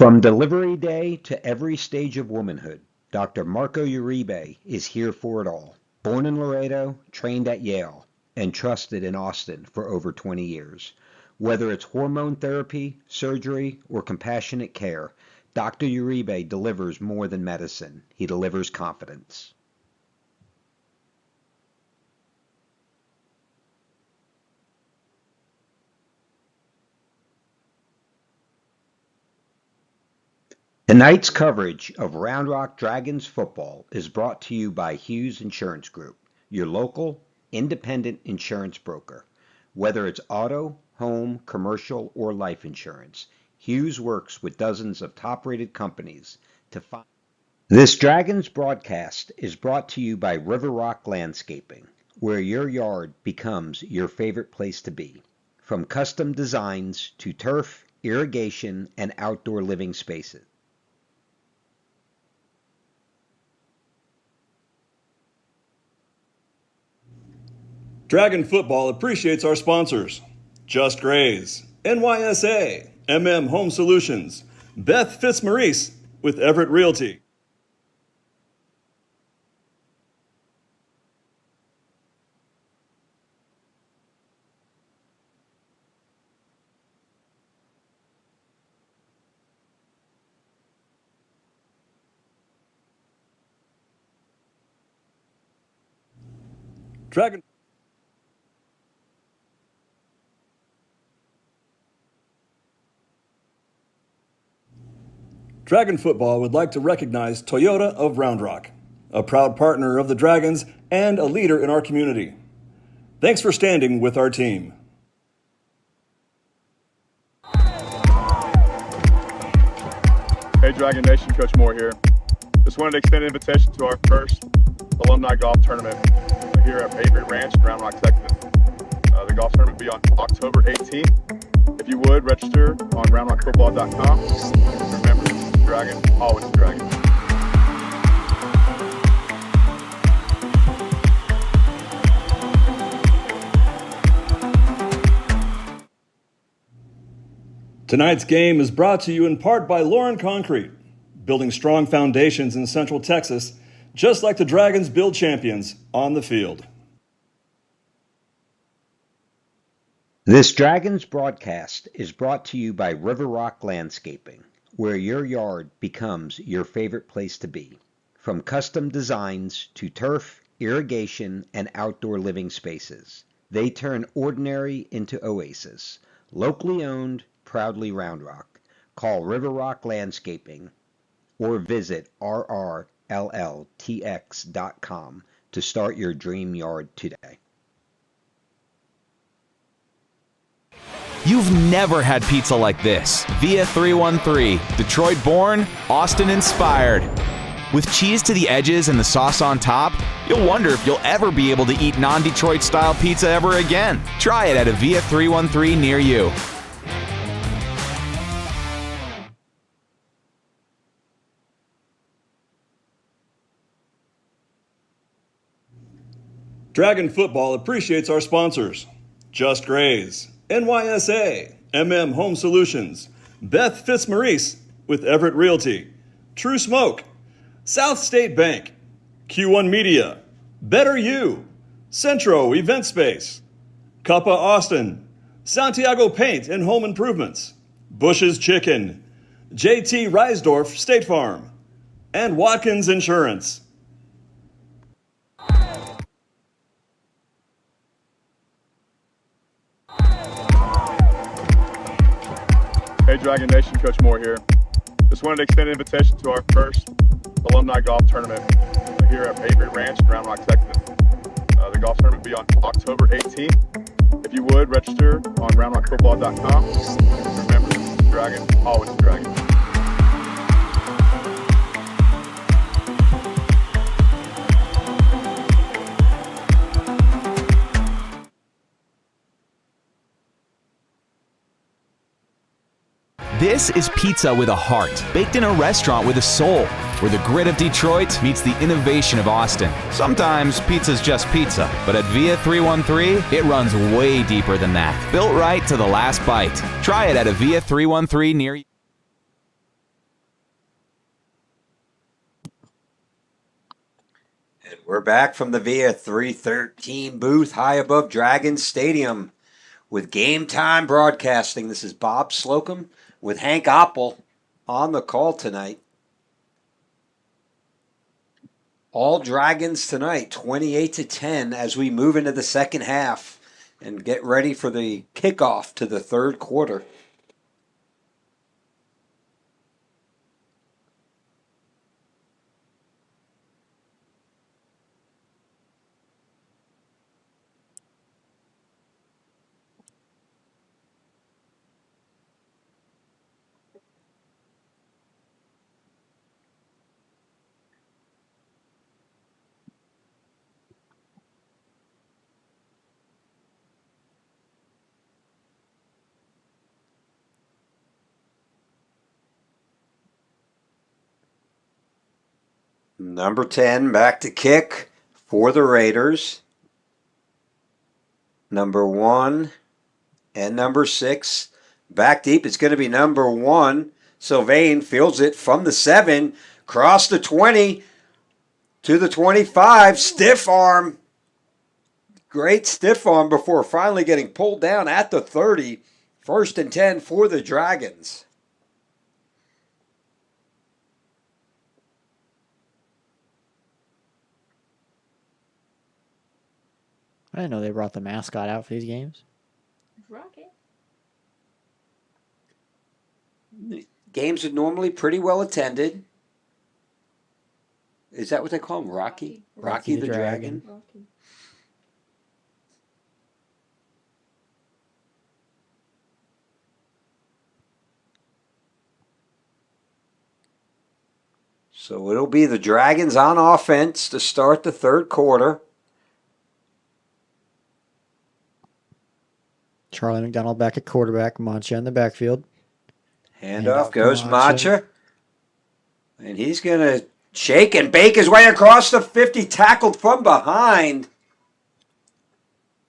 From delivery day to every stage of womanhood, Dr. Marco Uribe is here for it all. Born in Laredo, trained at Yale, and trusted in Austin for over 20 years. Whether it's hormone therapy, surgery, or compassionate care, Dr. Uribe delivers more than medicine. He delivers confidence. Tonight's coverage of Round Rock Dragons football is brought to you by Hughes Insurance Group, your local, independent insurance broker. Whether it's auto, home, commercial, or life insurance, Hughes works with dozens of top-rated companies to find. This Dragons broadcast is brought to you by River Rock Landscaping, where your yard becomes your favorite place to be. From custom designs to turf, irrigation, and outdoor living spaces. Dragon Football appreciates our sponsors: Just Graze, NYSA, Home Solutions, Beth Fitzmaurice with Everett Realty. Dragon Football would like to recognize Toyota of Round Rock, a proud partner of the Dragons and a leader in our community. Thanks for standing with our team. Hey Dragon Nation, Coach Moore here. Just wanted to extend an invitation to our first alumni golf tournament here at Patriot Ranch in Round Rock, Texas. The golf tournament will be on October 18th. If you would, register on roundrockfootball.com. Remember, Dragon, always Dragon. Tonight's game is brought to you in part by Lauren Concrete, building strong foundations in Central Texas, just like the Dragons build champions on the field. This Dragons broadcast is brought to you by River Rock Landscaping, where your yard becomes your favorite place to be. From custom designs to turf, irrigation, and outdoor living spaces, they turn ordinary into oasis. Locally owned, proudly Round Rock. Call River Rock Landscaping or visit rrlltx.com to start your dream yard today. You've never had pizza like this. Via 313, Detroit born, Austin inspired. With cheese to the edges and the sauce on top, you'll wonder if you'll ever be able to eat non-Detroit style pizza ever again. Try it at a Via 313 near you. Dragon Football appreciates our sponsors: Just Graze, NYSA, Home Solutions, Beth Fitzmaurice with Everett Realty, True Smoke, South State Bank, Q1 Media, Better You, Centro Event Space, Cuppa Austin, Santiago Paint and Home Improvements, Bush's Chicken, JT Reisdorf State Farm, and Watkins Insurance. Hey Dragon Nation, Coach Moore here. Just wanted to extend an invitation to our first alumni golf tournament here at Patriot Ranch in Round Rock, Texas. The golf tournament will be on October 18th. If you would, register on roundrockfootball.com. Remember, Dragon, always Dragon. This is pizza with a heart, baked in a restaurant with a soul, where the grit of Detroit meets the innovation of Austin. Sometimes pizza's just pizza, but at Via 313, it runs way deeper than that. Built right to the last bite. Try it at a Via 313 near you. We're back from the Via 313 booth high above Dragons Stadium with Game Time Broadcasting. This is Bob Slocum with Hank Oppel on the call tonight. All Dragons tonight, 28-10 as we move into the second half and get ready for the kickoff to the third quarter. Number 10 back to kick for the Raiders. Number 1 and number 6 back deep. It's going to be number 1. Sylvain fields it from the 7, cross the 20 to the 25. Stiff arm. Great stiff arm before finally getting pulled down at the 30. 1st and 10 for the Dragons. I didn't know they brought the mascot out for these games. Rocket. Games are normally pretty well attended. Is that what they call him? Rocky? Rocky the Dragon? Rocky. So it'll be the Dragons on offense to start the third quarter. Charlie McDonald back at quarterback, Mancha in the backfield. Handoff to goes Mancha. Mancha. And he's going to shake and bake his way across the 50, tackled from behind.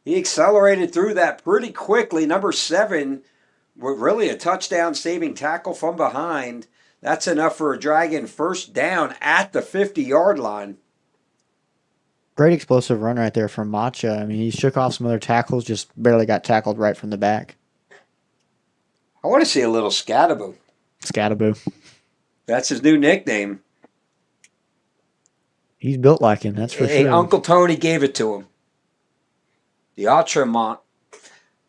He accelerated through that pretty quickly. Number 7, with really a touchdown-saving tackle from behind. That's enough for a Dragon first down at the 50-yard line. Great explosive run right there from Mancha. I mean, he shook off some other tackles, just barely got tackled right from the back. I want to see a little Scattaboo. Scattaboo. That's his new nickname. He's built like him, that's for Hey, sure. Uncle Tony gave it to him. The Ultramont.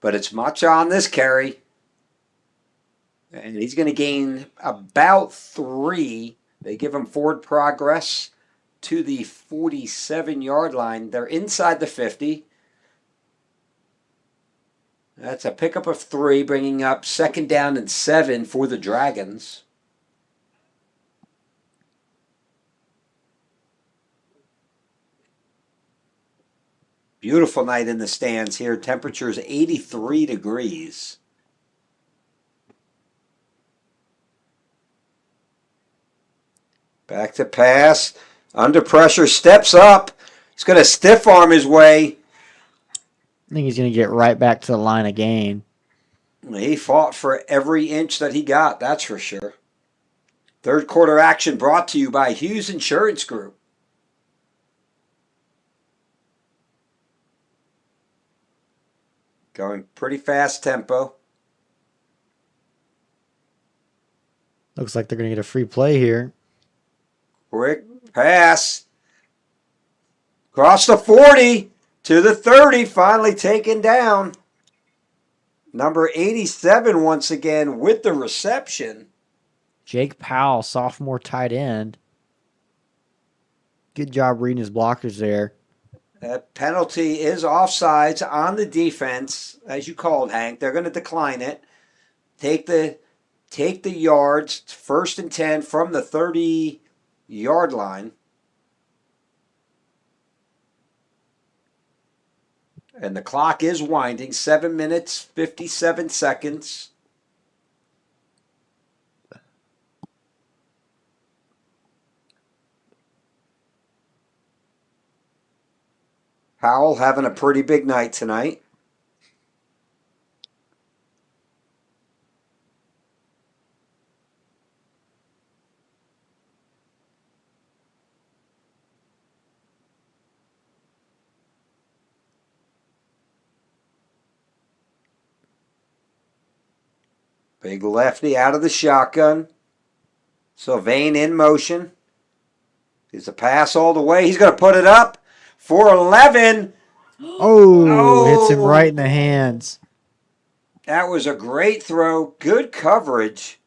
But it's Mancha on this carry. And he's going to gain about 3. They give him forward progress to the 47-yard line. They're inside the 50. That's a pickup of 3, bringing up 2nd down and 7 for the Dragons. Beautiful night in the stands here. Temperatures 83 degrees. Back to pass. Under pressure, steps up. He's going to stiff arm his way. I think he's going to get right back to the line again. He fought for every inch that he got, that's for sure. Third quarter action brought to you by Hughes Insurance Group. Going pretty fast tempo. Looks like they're going to get a free play here. Quick pass. Across the 40 to the 30. Finally taken down. Number 87 once again with the reception. Jake Powell, sophomore tight end. Good job reading his blockers there. That penalty is offsides on the defense, as you called, Hank. They're going to decline it. Take the yards. 1st and 10 from the 30-yard line. And the clock is winding. 7 minutes, 57 seconds. Powell having a pretty big night tonight. Big lefty out of the shotgun. Sylvain in motion. Is the pass all the way? He's going to put it up for 11. Oh, hits him right in the hands. That was a great throw. Good coverage.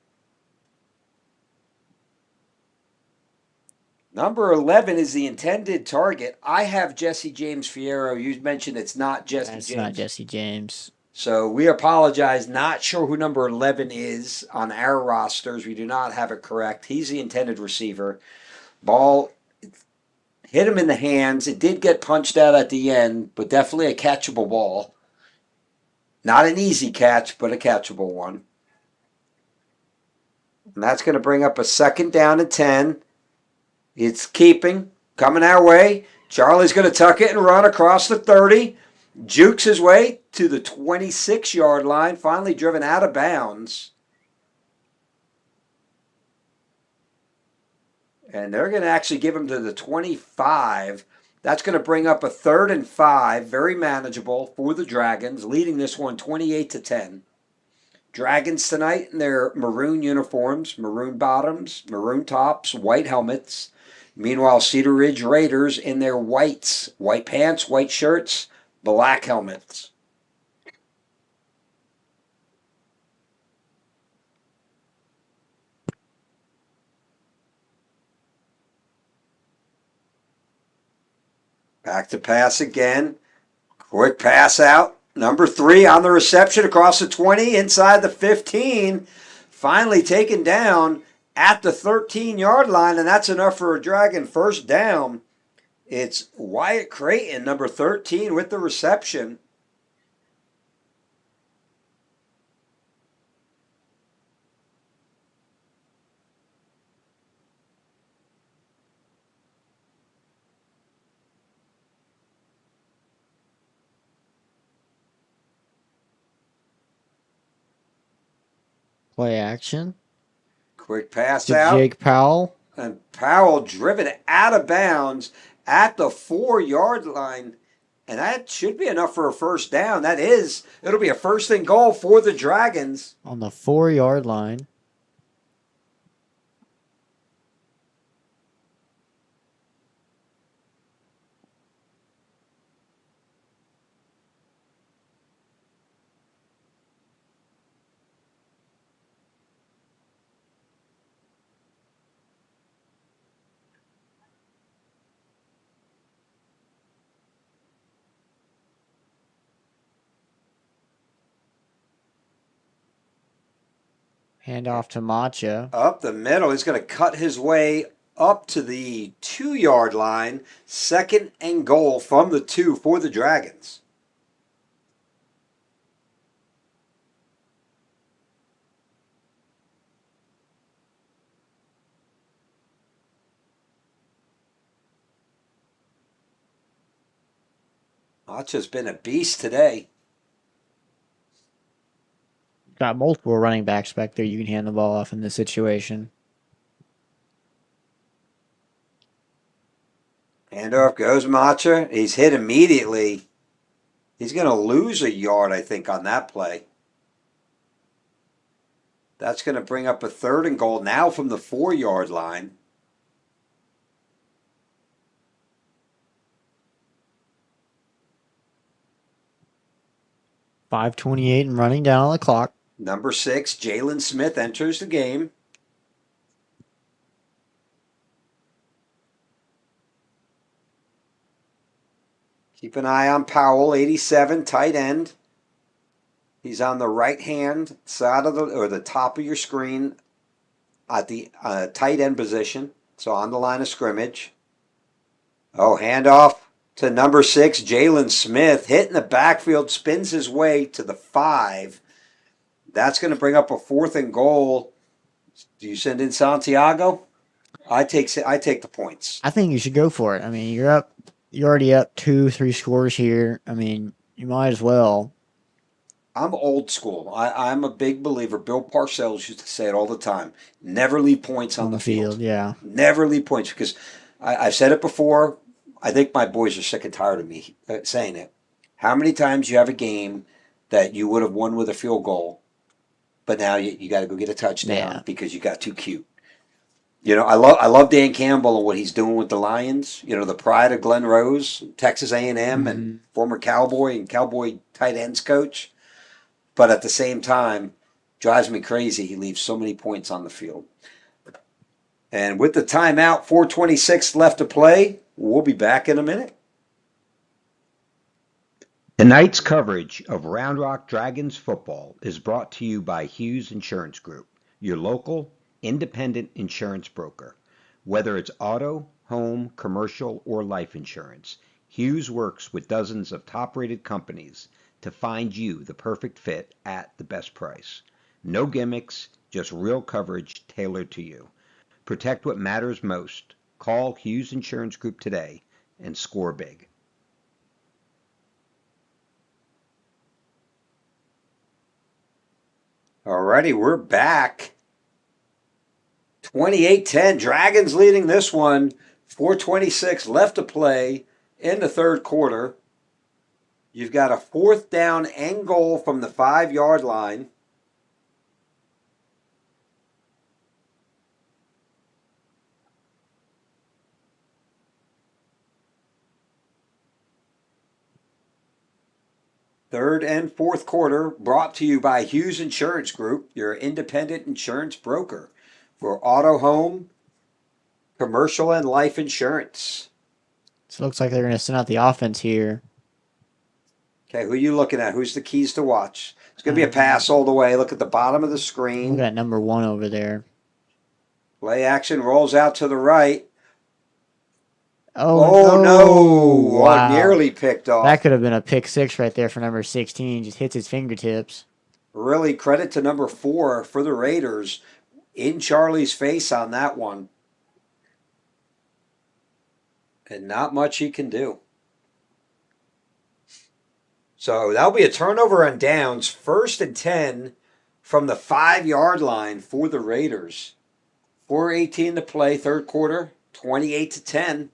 Number 11 is the intended target. I have Jesse James Fierro. You mentioned it's not Jesse That's James. not Jesse James. So we apologize. Not sure who number 11 is on our rosters. We do not have it correct. He's the intended receiver. Ball hit him in the hands. It did get punched out at the end, but definitely a catchable ball. Not an easy catch, but a catchable one. And that's going to bring up a 2nd down and 10. It's keeping, coming our way. Charlie's going to tuck it and run across the 30. Jukes his way to the 26-yard line, finally driven out of bounds. And they're going to actually give him to the 25. That's going to bring up a 3rd and 5, very manageable for the Dragons, leading this one 28-10. Dragons tonight in their maroon uniforms, maroon bottoms, maroon tops, white helmets. Meanwhile, Cedar Ridge Raiders in their whites, white pants, white shirts, black helmets. Back to pass again. Quick pass out. Number 3 on the reception across the 20, inside the 15. Finally taken down at the 13-yard line, and that's enough for a Dragon first down. It's Wyatt Creighton, number 13, with the reception. Play action. Quick pass To out. Jake Powell. And Powell driven out of bounds at the 4-yard line. And that should be enough for a first down. That is. It'll be a 1st and goal for the Dragons. On the 4-yard line. Handoff to Macha. Up the middle. He's going to cut his way up to the 2-yard line. 2nd and goal from the 2 for the Dragons. Macha's been a beast today. Got multiple running backs back there you can hand the ball off in this situation. Handoff goes Macha. He's hit immediately. He's going to lose a yard, I think, on that play. That's going to bring up a 3rd and goal now from the 4-yard line. .5:28 and running down on the clock. Number 6, Jalen Smith enters the game. Keep an eye on Powell, 87, tight end. He's on the right-hand side of the top of your screen at the tight end position, so on the line of scrimmage. Oh, handoff to number 6, Jalen Smith. Hit in the backfield, spins his way to the 5. That's going to bring up a 4th and goal. Do you send in Santiago? I take the points. I think you should go for it. I mean, you're already up 2-3 scores here. I mean, you might as well. I'm old school. I'm a big believer. Bill Parcells used to say it all the time. Never leave points on the field. Yeah. Never leave points, because I've said it before. I think my boys are sick and tired of me saying it. How many times you have a game that you would have won with a field goal, but now you got to go get a touchdown Yeah. because you got too cute. I love Dan Campbell and what he's doing with the Lions. The pride of Glen Rose, Texas A&M, and former Cowboy and Cowboy tight ends coach. But at the same time, drives me crazy. He leaves so many points on the field. And with the timeout, 4:26 left to play, we'll be back in a minute. Tonight's coverage of Round Rock Dragons football is brought to you by Hughes Insurance Group, your local, independent insurance broker. Whether it's auto, home, commercial, or life insurance, Hughes works with dozens of top-rated companies to find you the perfect fit at the best price. No gimmicks, just real coverage tailored to you. Protect what matters most. Call Hughes Insurance Group today and score big. Alrighty, we're back. 28-10, Dragons leading this one. 4:26 left to play in the third quarter. You've got a 4th down and goal from the 5-yard line. Third and fourth quarter brought to you by Hughes Insurance Group, your independent insurance broker for auto, home, commercial, and life insurance. So it looks like they're going to send out the offense here. Okay, who are you looking at? Who's the keys to watch? It's going to be a pass all the way. Look at the bottom of the screen. Look at number 1 over there. Play action rolls out to the right. Oh no! Wow. Nearly picked off. That could have been a pick 6 right there for number 16. Just hits his fingertips. Really credit to number 4 for the Raiders. In Charlie's face on that one. And not much he can do. So that'll be a turnover on downs. 1st and 10 from the 5-yard line for the Raiders. 4:18 to play, third quarter, 28-10.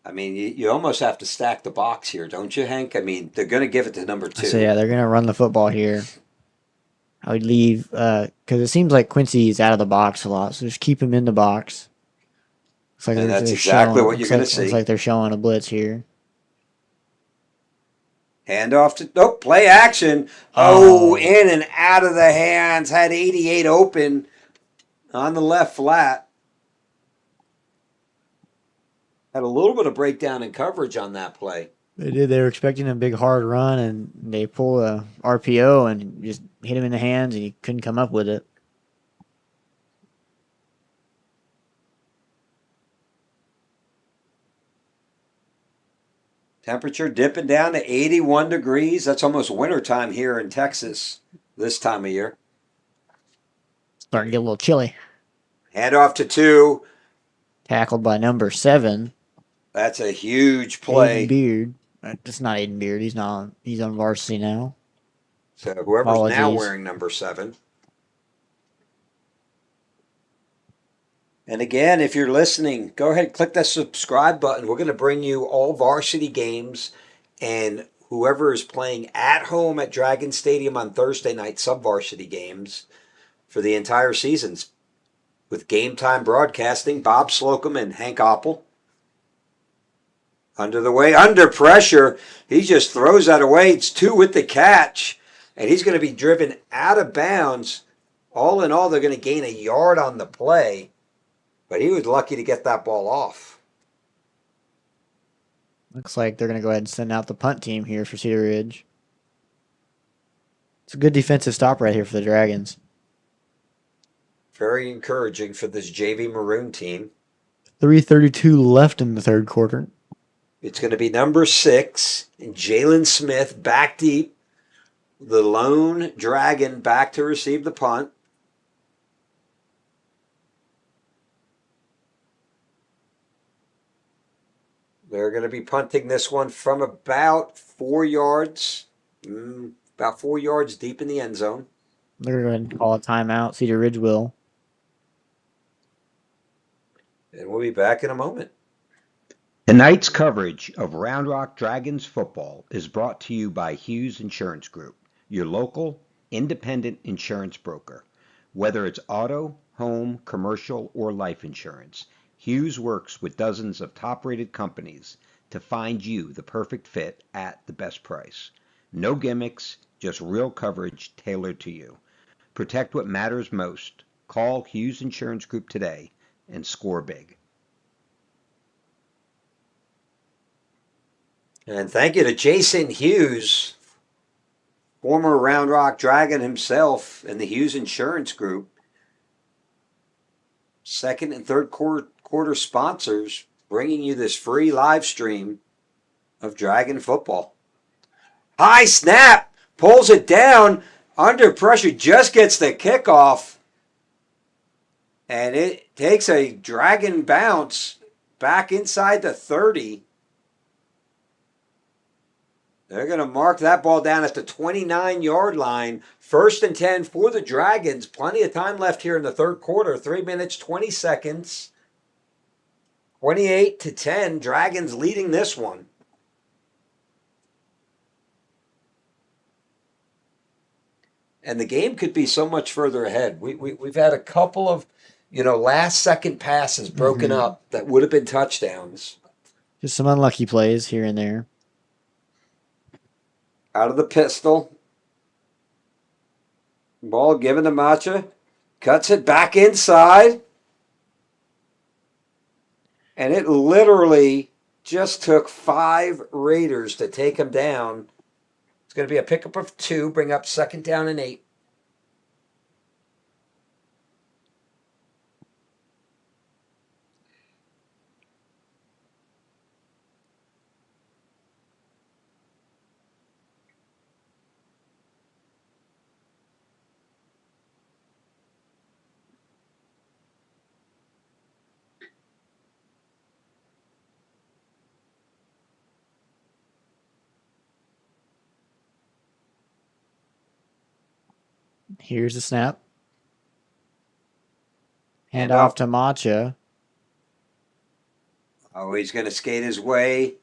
I mean, you almost have to stack the box here, don't you, Hank? I mean, they're going to give it to number 2. So, yeah, they're going to run the football here. I would leave, because it seems like Quincy is out of the box a lot, so just keep him in the box. Looks like and that's exactly what you're going to see. Looks like they're showing a blitz here. Hand off to, play action. In and out of the hands. Had 88 open on the left flat. Had a little bit of breakdown in coverage on that play. They did. They were expecting a big hard run, and they pull a RPO and just hit him in the hands, and he couldn't come up with it. Temperature dipping down to 81 degrees. That's almost wintertime here in Texas this time of year. Starting to get a little chilly. Hand off to 2. Tackled by number 7. That's a huge play. Aiden Beard. It's not Aiden Beard. He's not. He's on varsity now. So whoever's now wearing number 7. And again, if you're listening, go ahead and click that subscribe button. We're going to bring you all varsity games and whoever is playing at home at Dragon Stadium on Thursday night, sub-varsity games for the entire seasons. With Game Time Broadcasting, Bob Slocum and Hank Oppel. Under pressure. He just throws that away. It's 2 with the catch. And he's going to be driven out of bounds. All in all, they're going to gain a yard on the play. But he was lucky to get that ball off. Looks like they're going to go ahead and send out the punt team here for Cedar Ridge. It's a good defensive stop right here for the Dragons. Very encouraging for this JV Maroon team. 3:32 left in the third quarter. It's going to be number 6, Jalen Smith back deep. The lone Dragon back to receive the punt. They're going to be punting this one from about 4 yards. About 4 yards deep in the end zone. They're going to go ahead and call a timeout. Cedar Ridge will. And we'll be back in a moment. Tonight's coverage of Round Rock Dragons football is brought to you by Hughes Insurance Group, your local, independent insurance broker. Whether it's auto, home, commercial, or life insurance, Hughes works with dozens of top-rated companies to find you the perfect fit at the best price. No gimmicks, just real coverage tailored to you. Protect what matters most. Call Hughes Insurance Group today and score big. And thank you to Jason Hughes, former Round Rock Dragon himself, and the Hughes Insurance Group. Second and third quarter sponsors bringing you this free live stream of Dragon football. High snap, pulls it down, under pressure, just gets the kickoff. And it takes a Dragon bounce back inside the 30. They're going to mark that ball down at the 29-yard line. 1st and 10 for the Dragons. Plenty of time left here in the third quarter. 3 minutes, 20 seconds. 28-10. Dragons leading this one. And the game could be so much further ahead. We've had a couple of, last-second passes broken up that would have been touchdowns. Just some unlucky plays here and there. Out of the pistol. Ball given to Macha. Cuts it back inside. And it literally just took 5 Raiders to take him down. It's going to be a pickup of 2, bring up 2nd down and 8. Here's the snap. Hand off to Macha. Oh, he's going to skate his way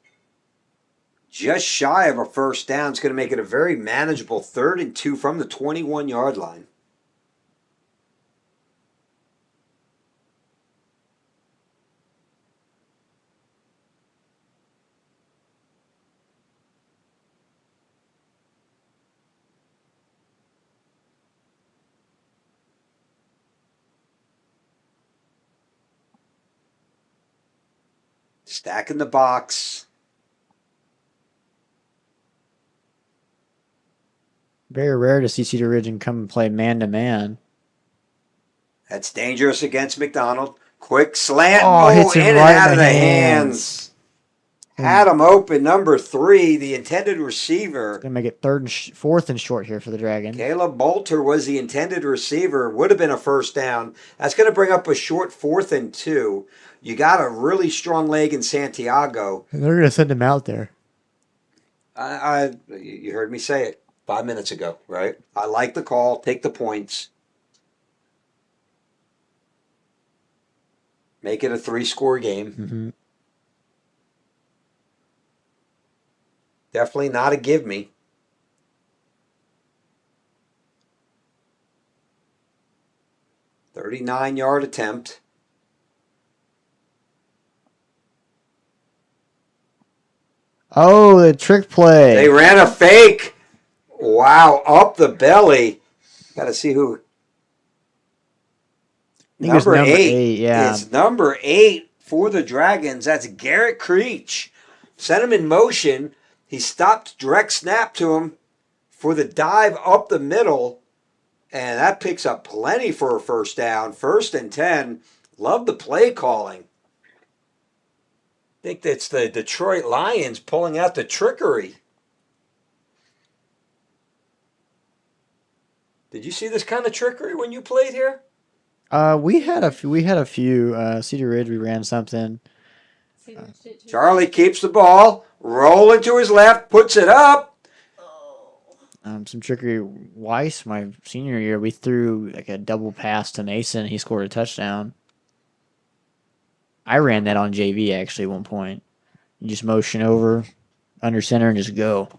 just shy of a 1st down. It's going to make it a very manageable 3rd and 2 from the 21-yard line. Stack in the box. Very rare to see Cedar Ridge and come and play man-to-man. That's dangerous against McDonald. Quick slant. Oh, hits him in and right out in of the the hands. Had him open. Number 3, the intended receiver. Gonna make it 4th and short here for the Dragons. Caleb Bolter was the intended receiver. Would have been a 1st down. That's going to bring up a short 4th and 2. You got a really strong leg in Santiago. And they're gonna send him out there. You heard me say it 5 minutes ago, right? I like the call. Take the points. Make it a 3-score game. Mm-hmm. Definitely not a give me. $39-yard attempt. Oh, the trick play. They ran a fake. Wow, up the belly. Got to see who. Number 8, yeah. It's number 8 for the Dragons. That's Garrett Creech. Sent him in motion. He stopped direct snap to him for the dive up the middle. And that picks up plenty for a 1st down. 1st and 10. Love the play calling. I think that's the Detroit Lions pulling out the trickery. Did you see this kind of trickery when you played here? We had a few. Cedar Ridge, we ran something. Charlie keeps the ball, rolling to his left, puts it up. Some trickery. Weiss, my senior year, we threw like a double pass to Mason. He scored a touchdown. I ran that on JV actually at one point. You just motion over, under center, and just go.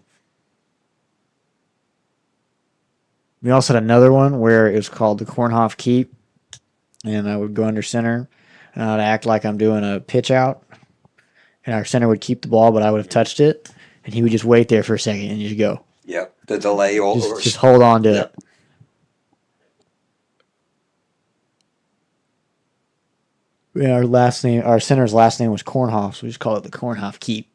We also had another one where it was called the Kornhoff Keep, and I would go under center, and I'd act like I'm doing a pitch out, and our center would keep the ball, but I would have touched it, and he would just wait there for a second and just go. Yep, the delay. Just hold on to it. Yeah, our center's last name was Kornhoff, so we just call it the Kornhoff Keep.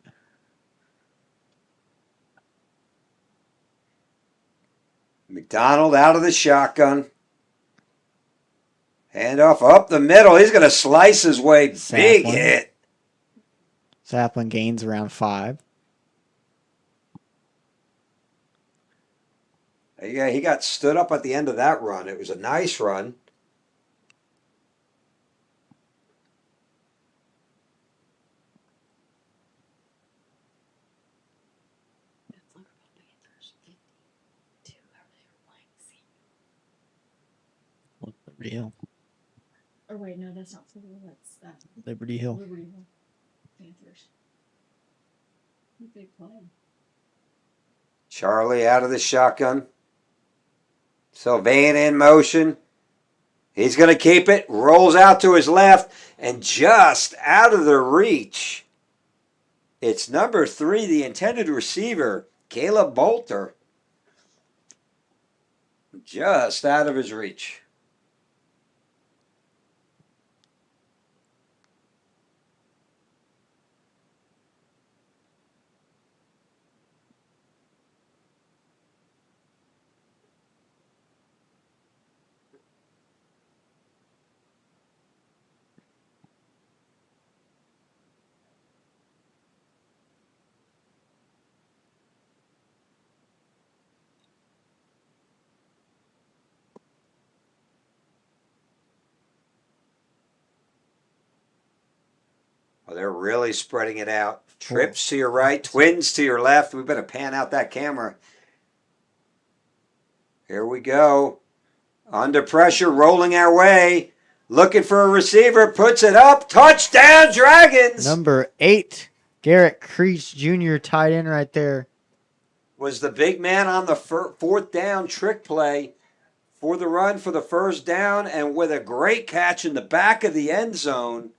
McDonald out of the shotgun. Handoff up the middle. He's going to slice his way. Big hit. Sapling gains around 5. Yeah, he got stood up at the end of that run. It was a nice run. Liberty Hill. Or wait, no, that's not Florida. That's Liberty Hill. Liberty Hill Panthers. Big play. Charlie out of the shotgun. Sylvain in motion. He's going to keep it. Rolls out to his left and just out of the reach. It's number 3, the intended receiver, Caleb Bolter. Just out of his reach. Well, they're really spreading it out. Trips to your right, twins to your left. We better pan out that camera. Here we go. Under pressure, rolling our way. Looking for a receiver, puts it up. Touchdown, Dragons! Number 8, Garrett Creech Jr. tight end right there. Was the big man on the 4th down trick play for the run for the first down, and with a great catch in the back of the end zone.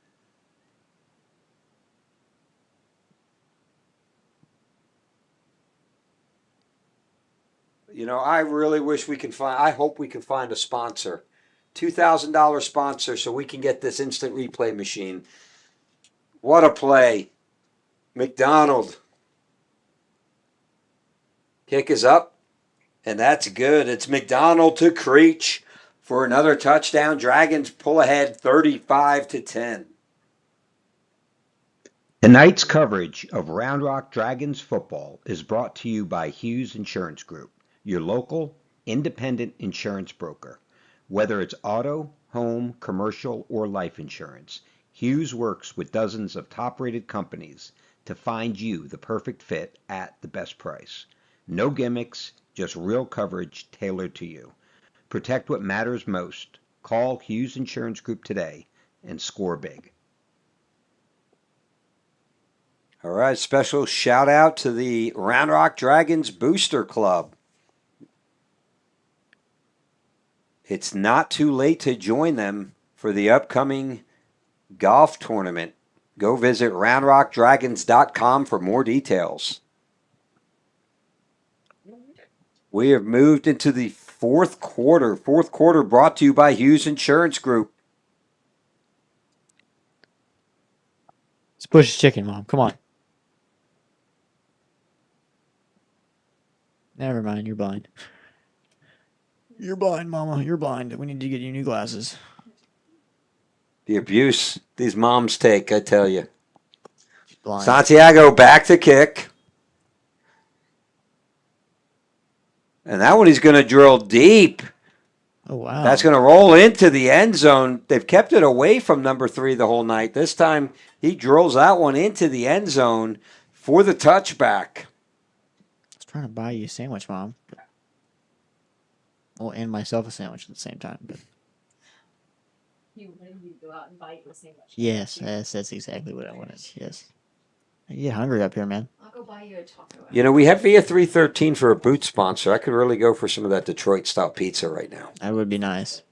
You know, I really wish we can find, I hope we can find a sponsor. $2,000 sponsor so we can get this instant replay machine. What a play. McDonald. Kick is up, and that's good. It's McDonald to Creech for another touchdown. Dragons pull ahead 35-10. Tonight's coverage of Round Rock Dragons football is brought to you by Hughes Insurance Group, your local independent insurance broker. Whether it's auto, home, commercial, or life insurance, Hughes works with dozens of top-rated companies to find you the perfect fit at the best price. No gimmicks, just real coverage tailored to you. Protect what matters most. Call Hughes Insurance Group today and score big. All right, special shout out to the Round Rock Dragons Booster Club. It's not too late to join them for the upcoming golf tournament. Go visit roundrockdragons.com for more details. We have moved into the fourth quarter. Fourth quarter brought to you by Hughes Insurance Group. It's Bush's chicken, Mom. Come on. Never mind, you're blind. You're blind, Mama. You're blind. We need to get you new glasses. The abuse these moms take, I tell you. Blind. Santiago back to kick. And that one he's going to drill deep. Oh, wow. That's going to roll into the end zone. They've kept it away from number 3 the whole night. This time he drills that one into the end zone for the touchback. I was trying to buy you a sandwich, Mom. Well, and myself a sandwich at the same time. But You wanted you to go out and buy you a sandwich. yes, that's exactly what I wanted. Yes. I get hungry up here, man. I'll go buy you a taco. You know, we have Via 313 for a boot sponsor. I could really go for some of that Detroit style pizza right now. That would be nice.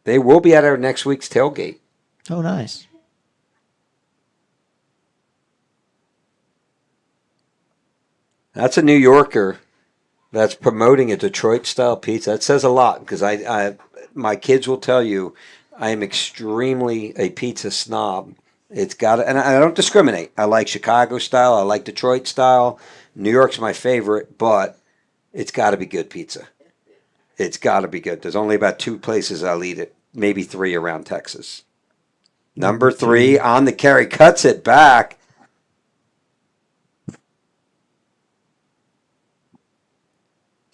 They will be at our next week's tailgate. Oh, nice. That's a New Yorker that's promoting a Detroit style pizza. That says a lot because my kids will tell you I am extremely a pizza snob. It's got to, and I don't discriminate. I like Chicago style. I like Detroit style. New York's my favorite, but it's got to be good pizza. It's got to be good. There's only about 2 places I'll eat it, maybe 3 around Texas. Number 3 on the carry, cuts it back.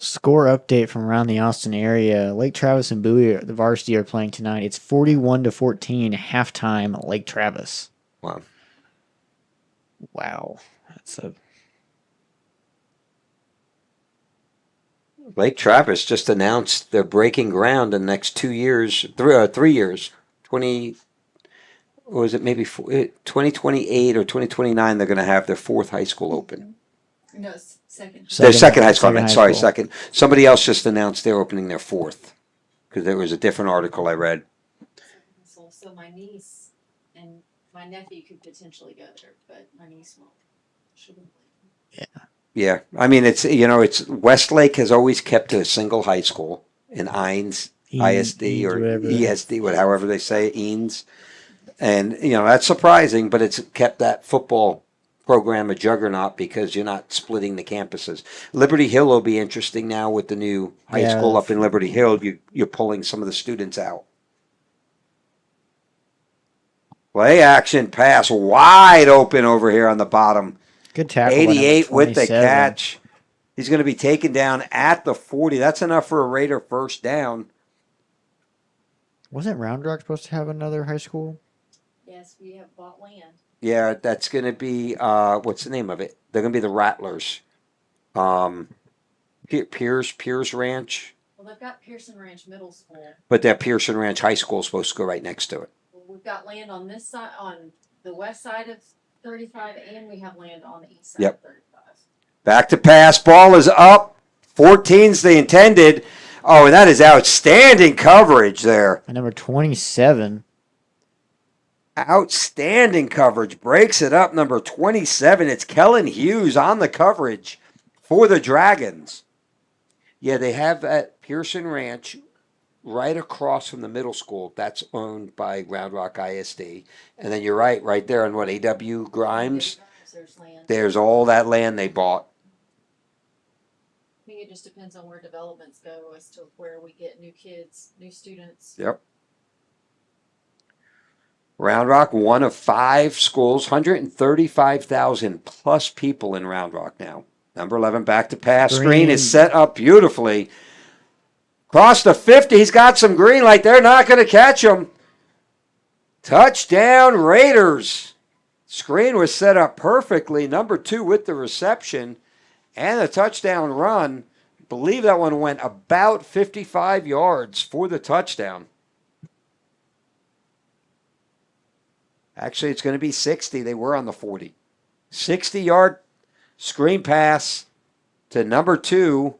Score update from around the Austin area. Lake Travis and Bowie, the varsity, are playing tonight. It's 41-14 halftime. Lake Travis. Wow. Wow, that's a Lake Travis just announced they're breaking ground in the next 2 years, 3 years. 20, or was it maybe 2028 or 2029? They're going to have their 4th high school open. No, it's second. Their second high school. Second high school. Second. Somebody else just announced they're opening their 4th because there was a different article I read. So my niece and my nephew could potentially go there, but my niece won't. She wouldn't. Yeah, I mean it's Westlake has always kept to a single high school in Eanes, ISD or whatever. ESD, however they say it, Eanes, and that's surprising, but it's kept that football program a juggernaut because you're not splitting the campuses. Liberty Hill will be interesting now with the new high school up in Liberty Hill. You're pulling some of the students out. Play action pass wide open over here on the bottom. good tackle. 88 with the 27. catch. He's going to be taken down at the 40. That's enough for a Raider first down. Wasn't Round Rock supposed to have another high school? Yes, we have bought land. Yeah, that's going to be, what's the name of it? They're going to be the Rattlers. Piers Ranch. Well, they've got Pearson Ranch Middle School. But that Pearson Ranch High School is supposed to go right next to it. Well, we've got land on this side, on the west side of 35, and we have land on the east side Yep. of 35. Back to pass. Ball is up. 14's the intended. Oh, and that is outstanding coverage there. And number 27. Outstanding coverage. Breaks it up. Number 27. It's Kellen Hughes on the coverage for the Dragons. Yeah, they have that Pearson Ranch right across from the middle school. That's owned by Round Rock ISD. And then you're right there on what, A.W. Grimes? There's land. There's all that land they bought. I think it just depends on where developments go as to where we get new kids, new students. Yep. Round Rock, one of 5 schools, 135,000 plus people in Round Rock now. Number 11, back to pass. Screen is set up beautifully. Cross the 50. He's got some green light. They're not going to catch him. Touchdown, Raiders. Screen was set up perfectly. Number 2 with the reception and a touchdown run. I believe that one went about 55 yards for the touchdown. Actually, it's going to be 60. They were on the 40. 60-yard screen pass to number 2.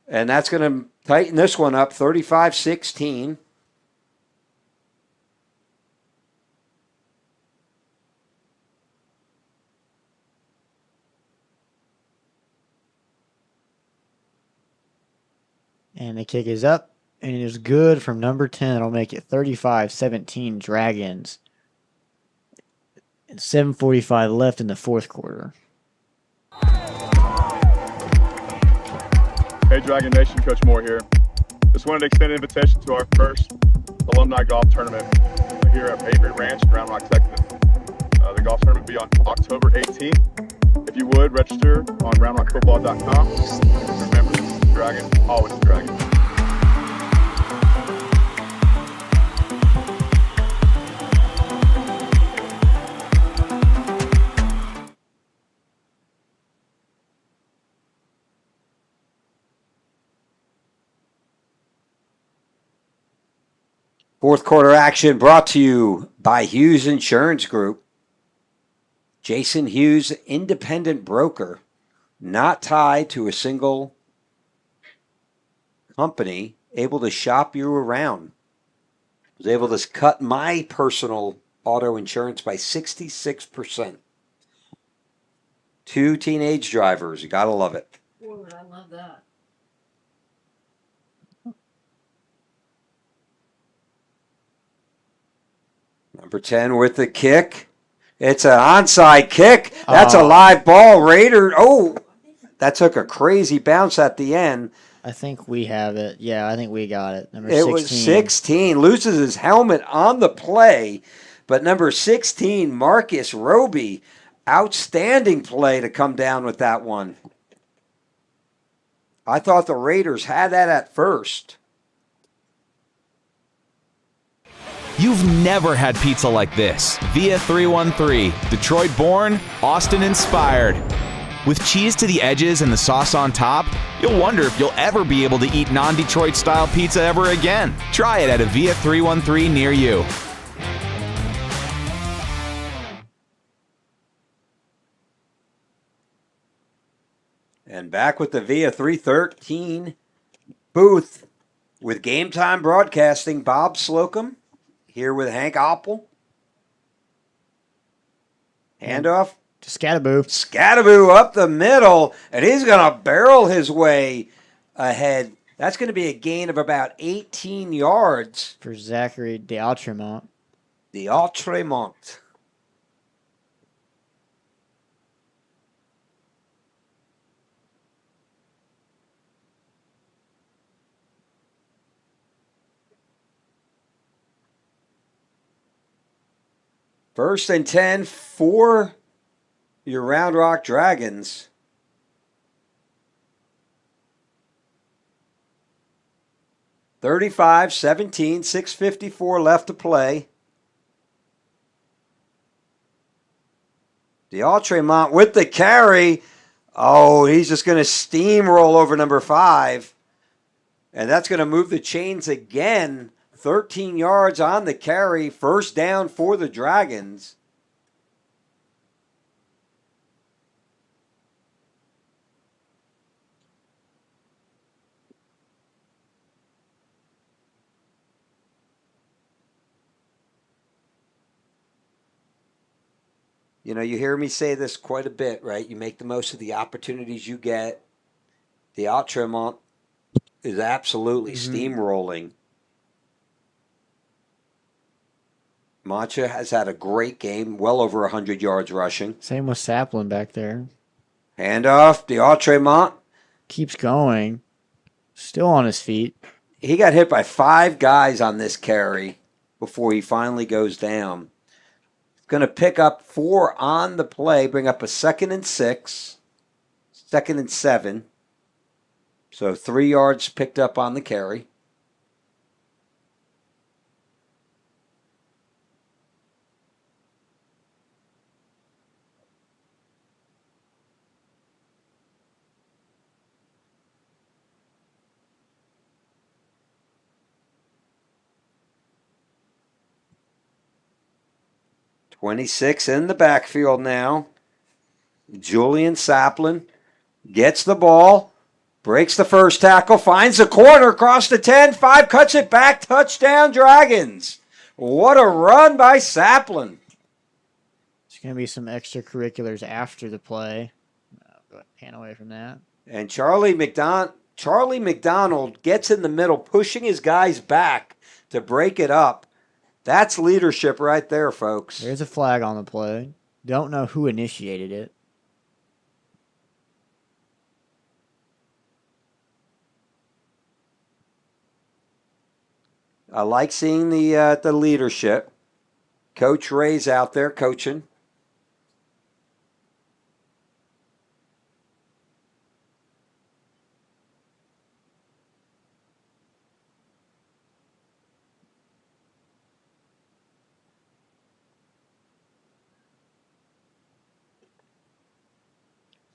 And that's going to tighten this one up, 35-16. And the kick is up. And it is good from number 10. It'll make it 35-17 Dragons. And 7:45 left in the fourth quarter. Hey, Dragon Nation, Coach Moore here. Just wanted to extend an invitation to our first alumni golf tournament here at Patriot Ranch in Round Rock, Texas. The golf tournament will be on October 18th. If you would, register on roundrockfootball.com. Remember, this is the Dragon, always the Dragon. Fourth quarter action brought to you by Hughes Insurance Group. Jason Hughes, independent broker, not tied to a single company, able to shop you around. Was able to cut my personal auto insurance by 66%. 2 teenage drivers. You gotta love it. Ooh, I love that. Number 10 with the kick. It's an onside kick. That's a Oh. live ball. Raider. Oh, that took a crazy bounce at the end. I think we have it. Yeah, I think we got it. Number It 16. was 16. Loses his helmet on the play. But number 16, Marcus Roby, outstanding play to come down with that one. I thought the Raiders had that at first. You've never had pizza like this. Via 313, Detroit born, Austin inspired. With cheese to the edges and the sauce on top, you'll wonder if you'll ever be able to eat non-Detroit style pizza ever again. Try it at a Via 313 near you. And back with the Via 313 booth with Game Time Broadcasting, Bob Slocum here with Hank Oppel. Handoff. Scattaboo. Scattaboo up the middle, and he's going to barrel his way ahead. That's going to be a gain of about 18 yards. For Zachary D'Altremont. D'Altremont. First and 10 for your Round Rock Dragons. (35-17), 6:54 left to play. D'Altremont with the carry. Oh, he's just going to steamroll over number 5. And that's going to move the chains again. 13 yards on the carry. First down for the Dragons. You know, you hear me say this quite a bit, right? You make the most of the opportunities you get. The D'Altremont is absolutely steamrolling. Mancha has had a great game, well over 100 yards rushing. Same with Saplin back there. Handoff, D'Altremont. Keeps going. Still on his feet. He got hit by 5 guys on this carry before he finally goes down. Going to pick up 4 on the play, bring up a 2nd and 6, 2nd and 7. So 3 yards picked up on the carry. (26) in the backfield now. Julian Saplin gets the ball, breaks the first tackle, finds the corner, across the 10, 5, cuts it back, touchdown Dragons. What a run by Saplin. There's going to be some extracurriculars after the play. Go ahead, pan away from that. And Charlie McDonald gets in the middle, pushing his guys back to break it up. That's leadership right there, folks. There's a flag on the play. Don't know who initiated it. I like seeing the leadership. Coach Ray's out there coaching.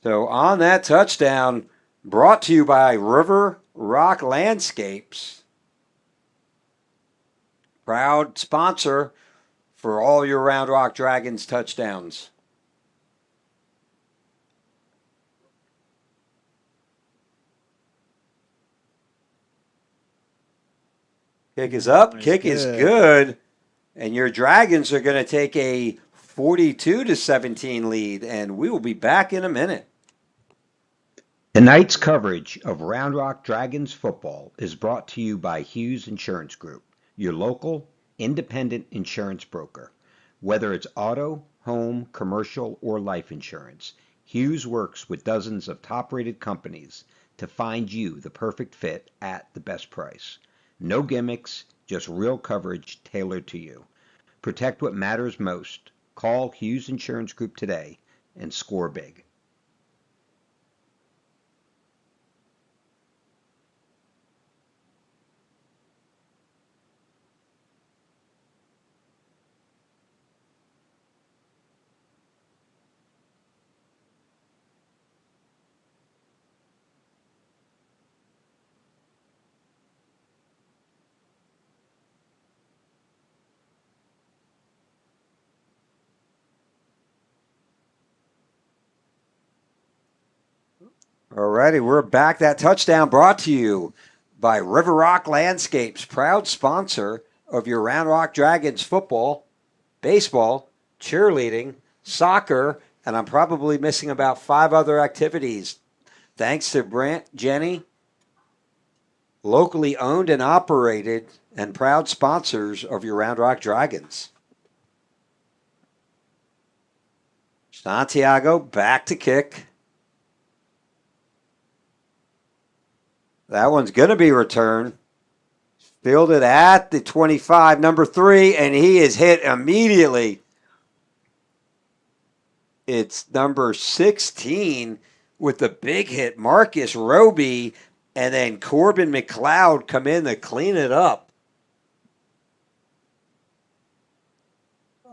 So on that touchdown, brought to you by River Rock Landscapes. proud sponsor for all your Round Rock Dragons touchdowns. Kick is up, kick is good, and your Dragons are going to take a 42-17 lead, and we will be back in a minute. Tonight's coverage of Round Rock Dragons football is brought to you by Hughes Insurance Group, your local, independent insurance broker. Whether it's auto, home, commercial, or life insurance, Hughes works with dozens of top-rated companies to find you the perfect fit at the best price. No gimmicks, just real coverage tailored to you. Protect what matters most. Call Hughes Insurance Group today and score big. Alrighty, we're back. That touchdown brought to you by River Rock Landscapes, proud sponsor of your Round Rock Dragons football, baseball, cheerleading, soccer, and I'm probably missing about 5 other activities. Thanks to Brant, Jenny, locally owned and operated, and proud sponsors of your Round Rock Dragons. Santiago back to kick. That one's going to be returned. Fielded at the 25, number 3, and he is hit immediately. It's number 16 with the big hit, Marcus Roby, and then Corbin McLeod come in to clean it up.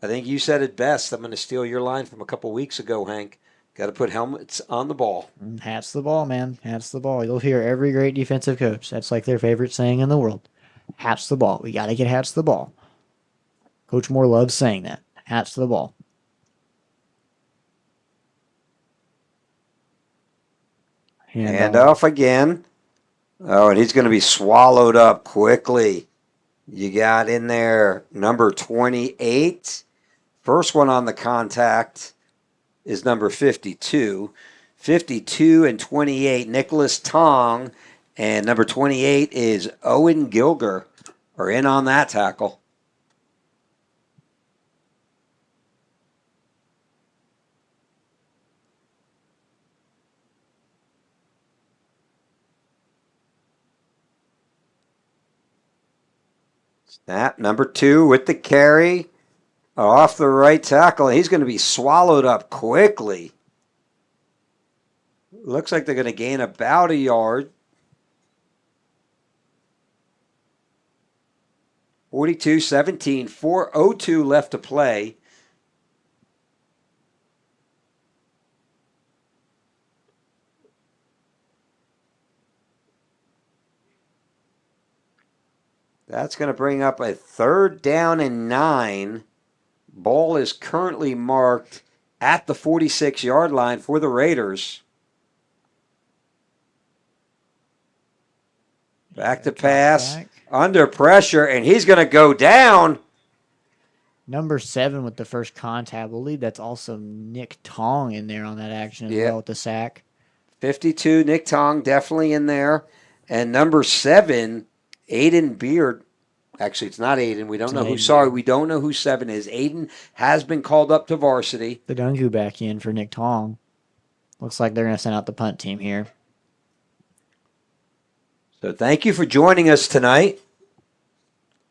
I think you said it best. I'm going to steal your line from a couple weeks ago, Hank. Got to put helmets on the ball. Hats the ball, man. Hats the ball. You'll hear every great defensive coach. That's like their favorite saying in the world. Hats the ball. We got to get hats the ball. Coach Moore loves saying that. Hats the ball. Hand off again. Oh, and he's going to be swallowed up quickly. You got in there number 28. First one on the contact is number 52. 52 and 28, Nicholas Tong. And number 28 is Owen Gilger are in on that tackle. Snap, number 2 with the carry. Off the right tackle. He's going to be swallowed up quickly. Looks like they're going to gain about a yard. 42-17, 4:02 left to play. That's going to bring up a 3rd down and 9. Ball is currently marked at the 46-yard line for the Raiders. Back to pass, under pressure, and he's going to go down. Number 7 with the first contact. I believe that's also Nick Tong in there on that action as well with the sack. 52, Nick Tong definitely in there. And number 7, Aiden Beard. Actually, it's not Aiden. We don't know who. Sorry, we don't know who 7 is. Aiden has been called up to varsity. The Dungu back in for Nick Tong. Looks like they're going to send out the punt team here. So thank you for joining us tonight.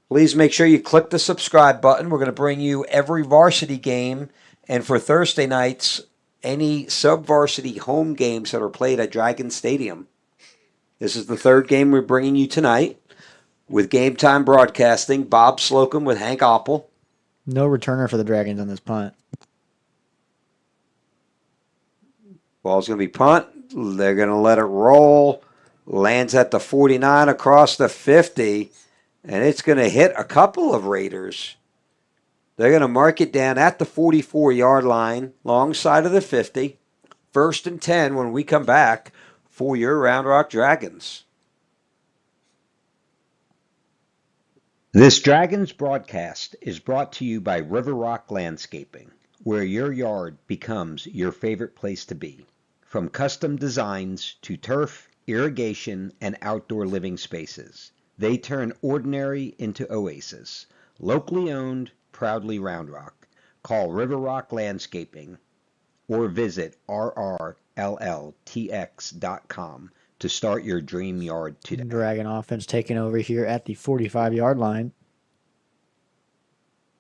Please make sure you click the subscribe button. We're going to bring you every varsity game. And for Thursday nights, any sub-varsity home games that are played at Dragon Stadium. This is the 3rd game we're bringing you tonight. With Game Time Broadcasting, Bob Slocum with Hank Oppel. No returner for the Dragons on this punt. Ball's going to be punt. They're going to let it roll. Lands at the 49 across the 50. And it's going to hit a couple of Raiders. They're going to mark it down at the 44-yard line, long side of the 50. 1st and 10 when we come back for your Round Rock Dragons. This Dragons broadcast is brought to you by River Rock Landscaping, where your yard becomes your favorite place to be. From custom designs to turf, irrigation, and outdoor living spaces, they turn ordinary into oasis. Locally owned, proudly Round Rock. Call River Rock Landscaping or visit rrlltx.com to start your dream yard today. Dragon offense taking over here at the 45-yard line.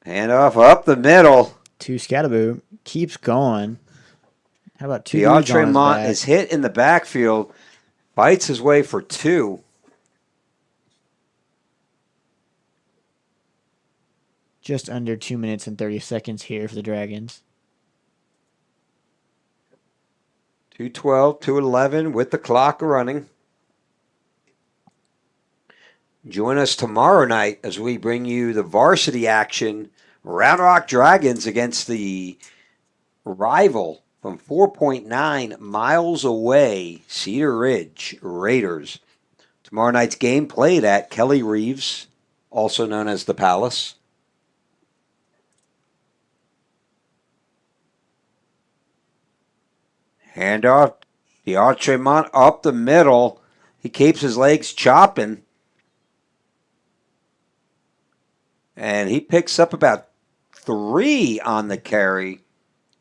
Hand off up the middle. To Scattaboo. Keeps going. How about two? DeAntremont is hit in the backfield. Bites his way for 2. Just under 2 minutes and 30 seconds here for the Dragons. 2:12, 2:11 with the clock running. Join us tomorrow night as we bring you the varsity action. Round Rock Dragons against the rival from 4.9 miles away, Cedar Ridge Raiders. Tomorrow night's game played at Kelly Reeves, also known as the Palace. Handoff. DeAntremont up the middle. He keeps his legs chopping. And he picks up about 3 on the carry.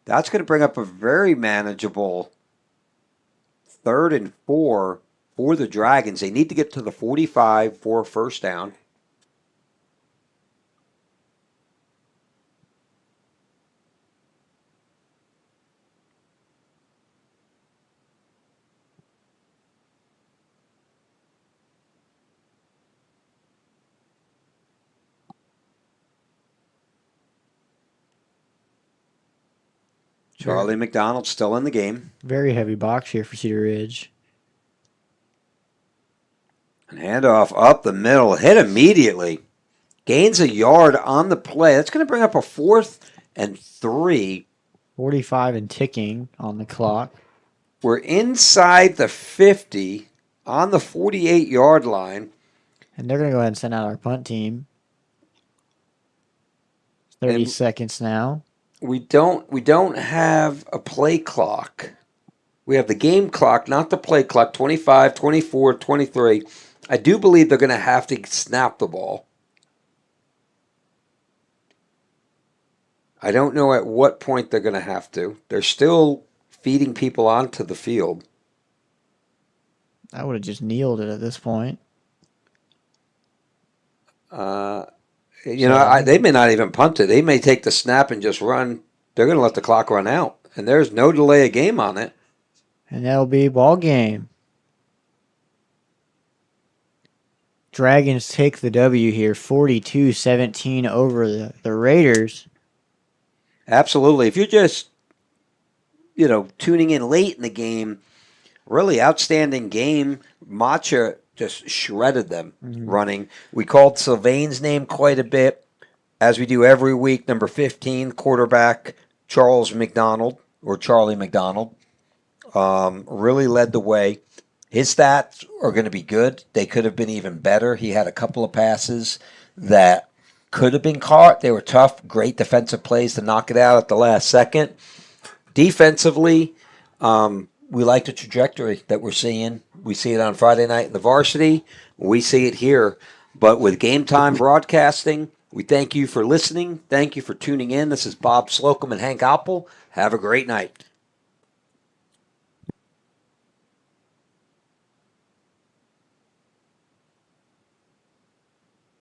That's going to bring up a very manageable 3rd and 4 for the Dragons. They need to get to the 45 for a first down. Charlie McDonald still in the game. Very heavy box here for Cedar Ridge. And handoff up the middle. Hit immediately. Gains a yard on the play. That's going to bring up a 4th and 3. 45 and ticking on the clock. We're inside the 50 on the 48-yard line. And they're going to go ahead and send out our punt team. 30 seconds now. We don't have a play clock. We have the game clock, not the play clock. 25, 24, 23. I do believe they're going to have to snap the ball. I don't know at what point they're going to have to. They're still feeding people onto the field. I would have just kneeled it at this point. They may not even punt it. They may take the snap and just run. They're going to let the clock run out. And there's no delay of game on it. And that'll be ball game. Dragons take the W here, 42-17 over the Raiders. Absolutely. If you're just, tuning in late in the game, really outstanding game. Macha just shredded them running. We called Sylvain's name quite a bit, as we do every week. Number 15, quarterback Charlie McDonald. Really led the way. His stats are going to be good. They could have been even better. He had a couple of passes that could have been caught. They were tough, great defensive plays to knock it out at the last second. Defensively, we like the trajectory that we're seeing. We see it on Friday night in the varsity. We see it here. But with Game Time Broadcasting, we thank you for listening. Thank you for tuning in. This is Bob Slocum and Hank Oppel. Have a great night.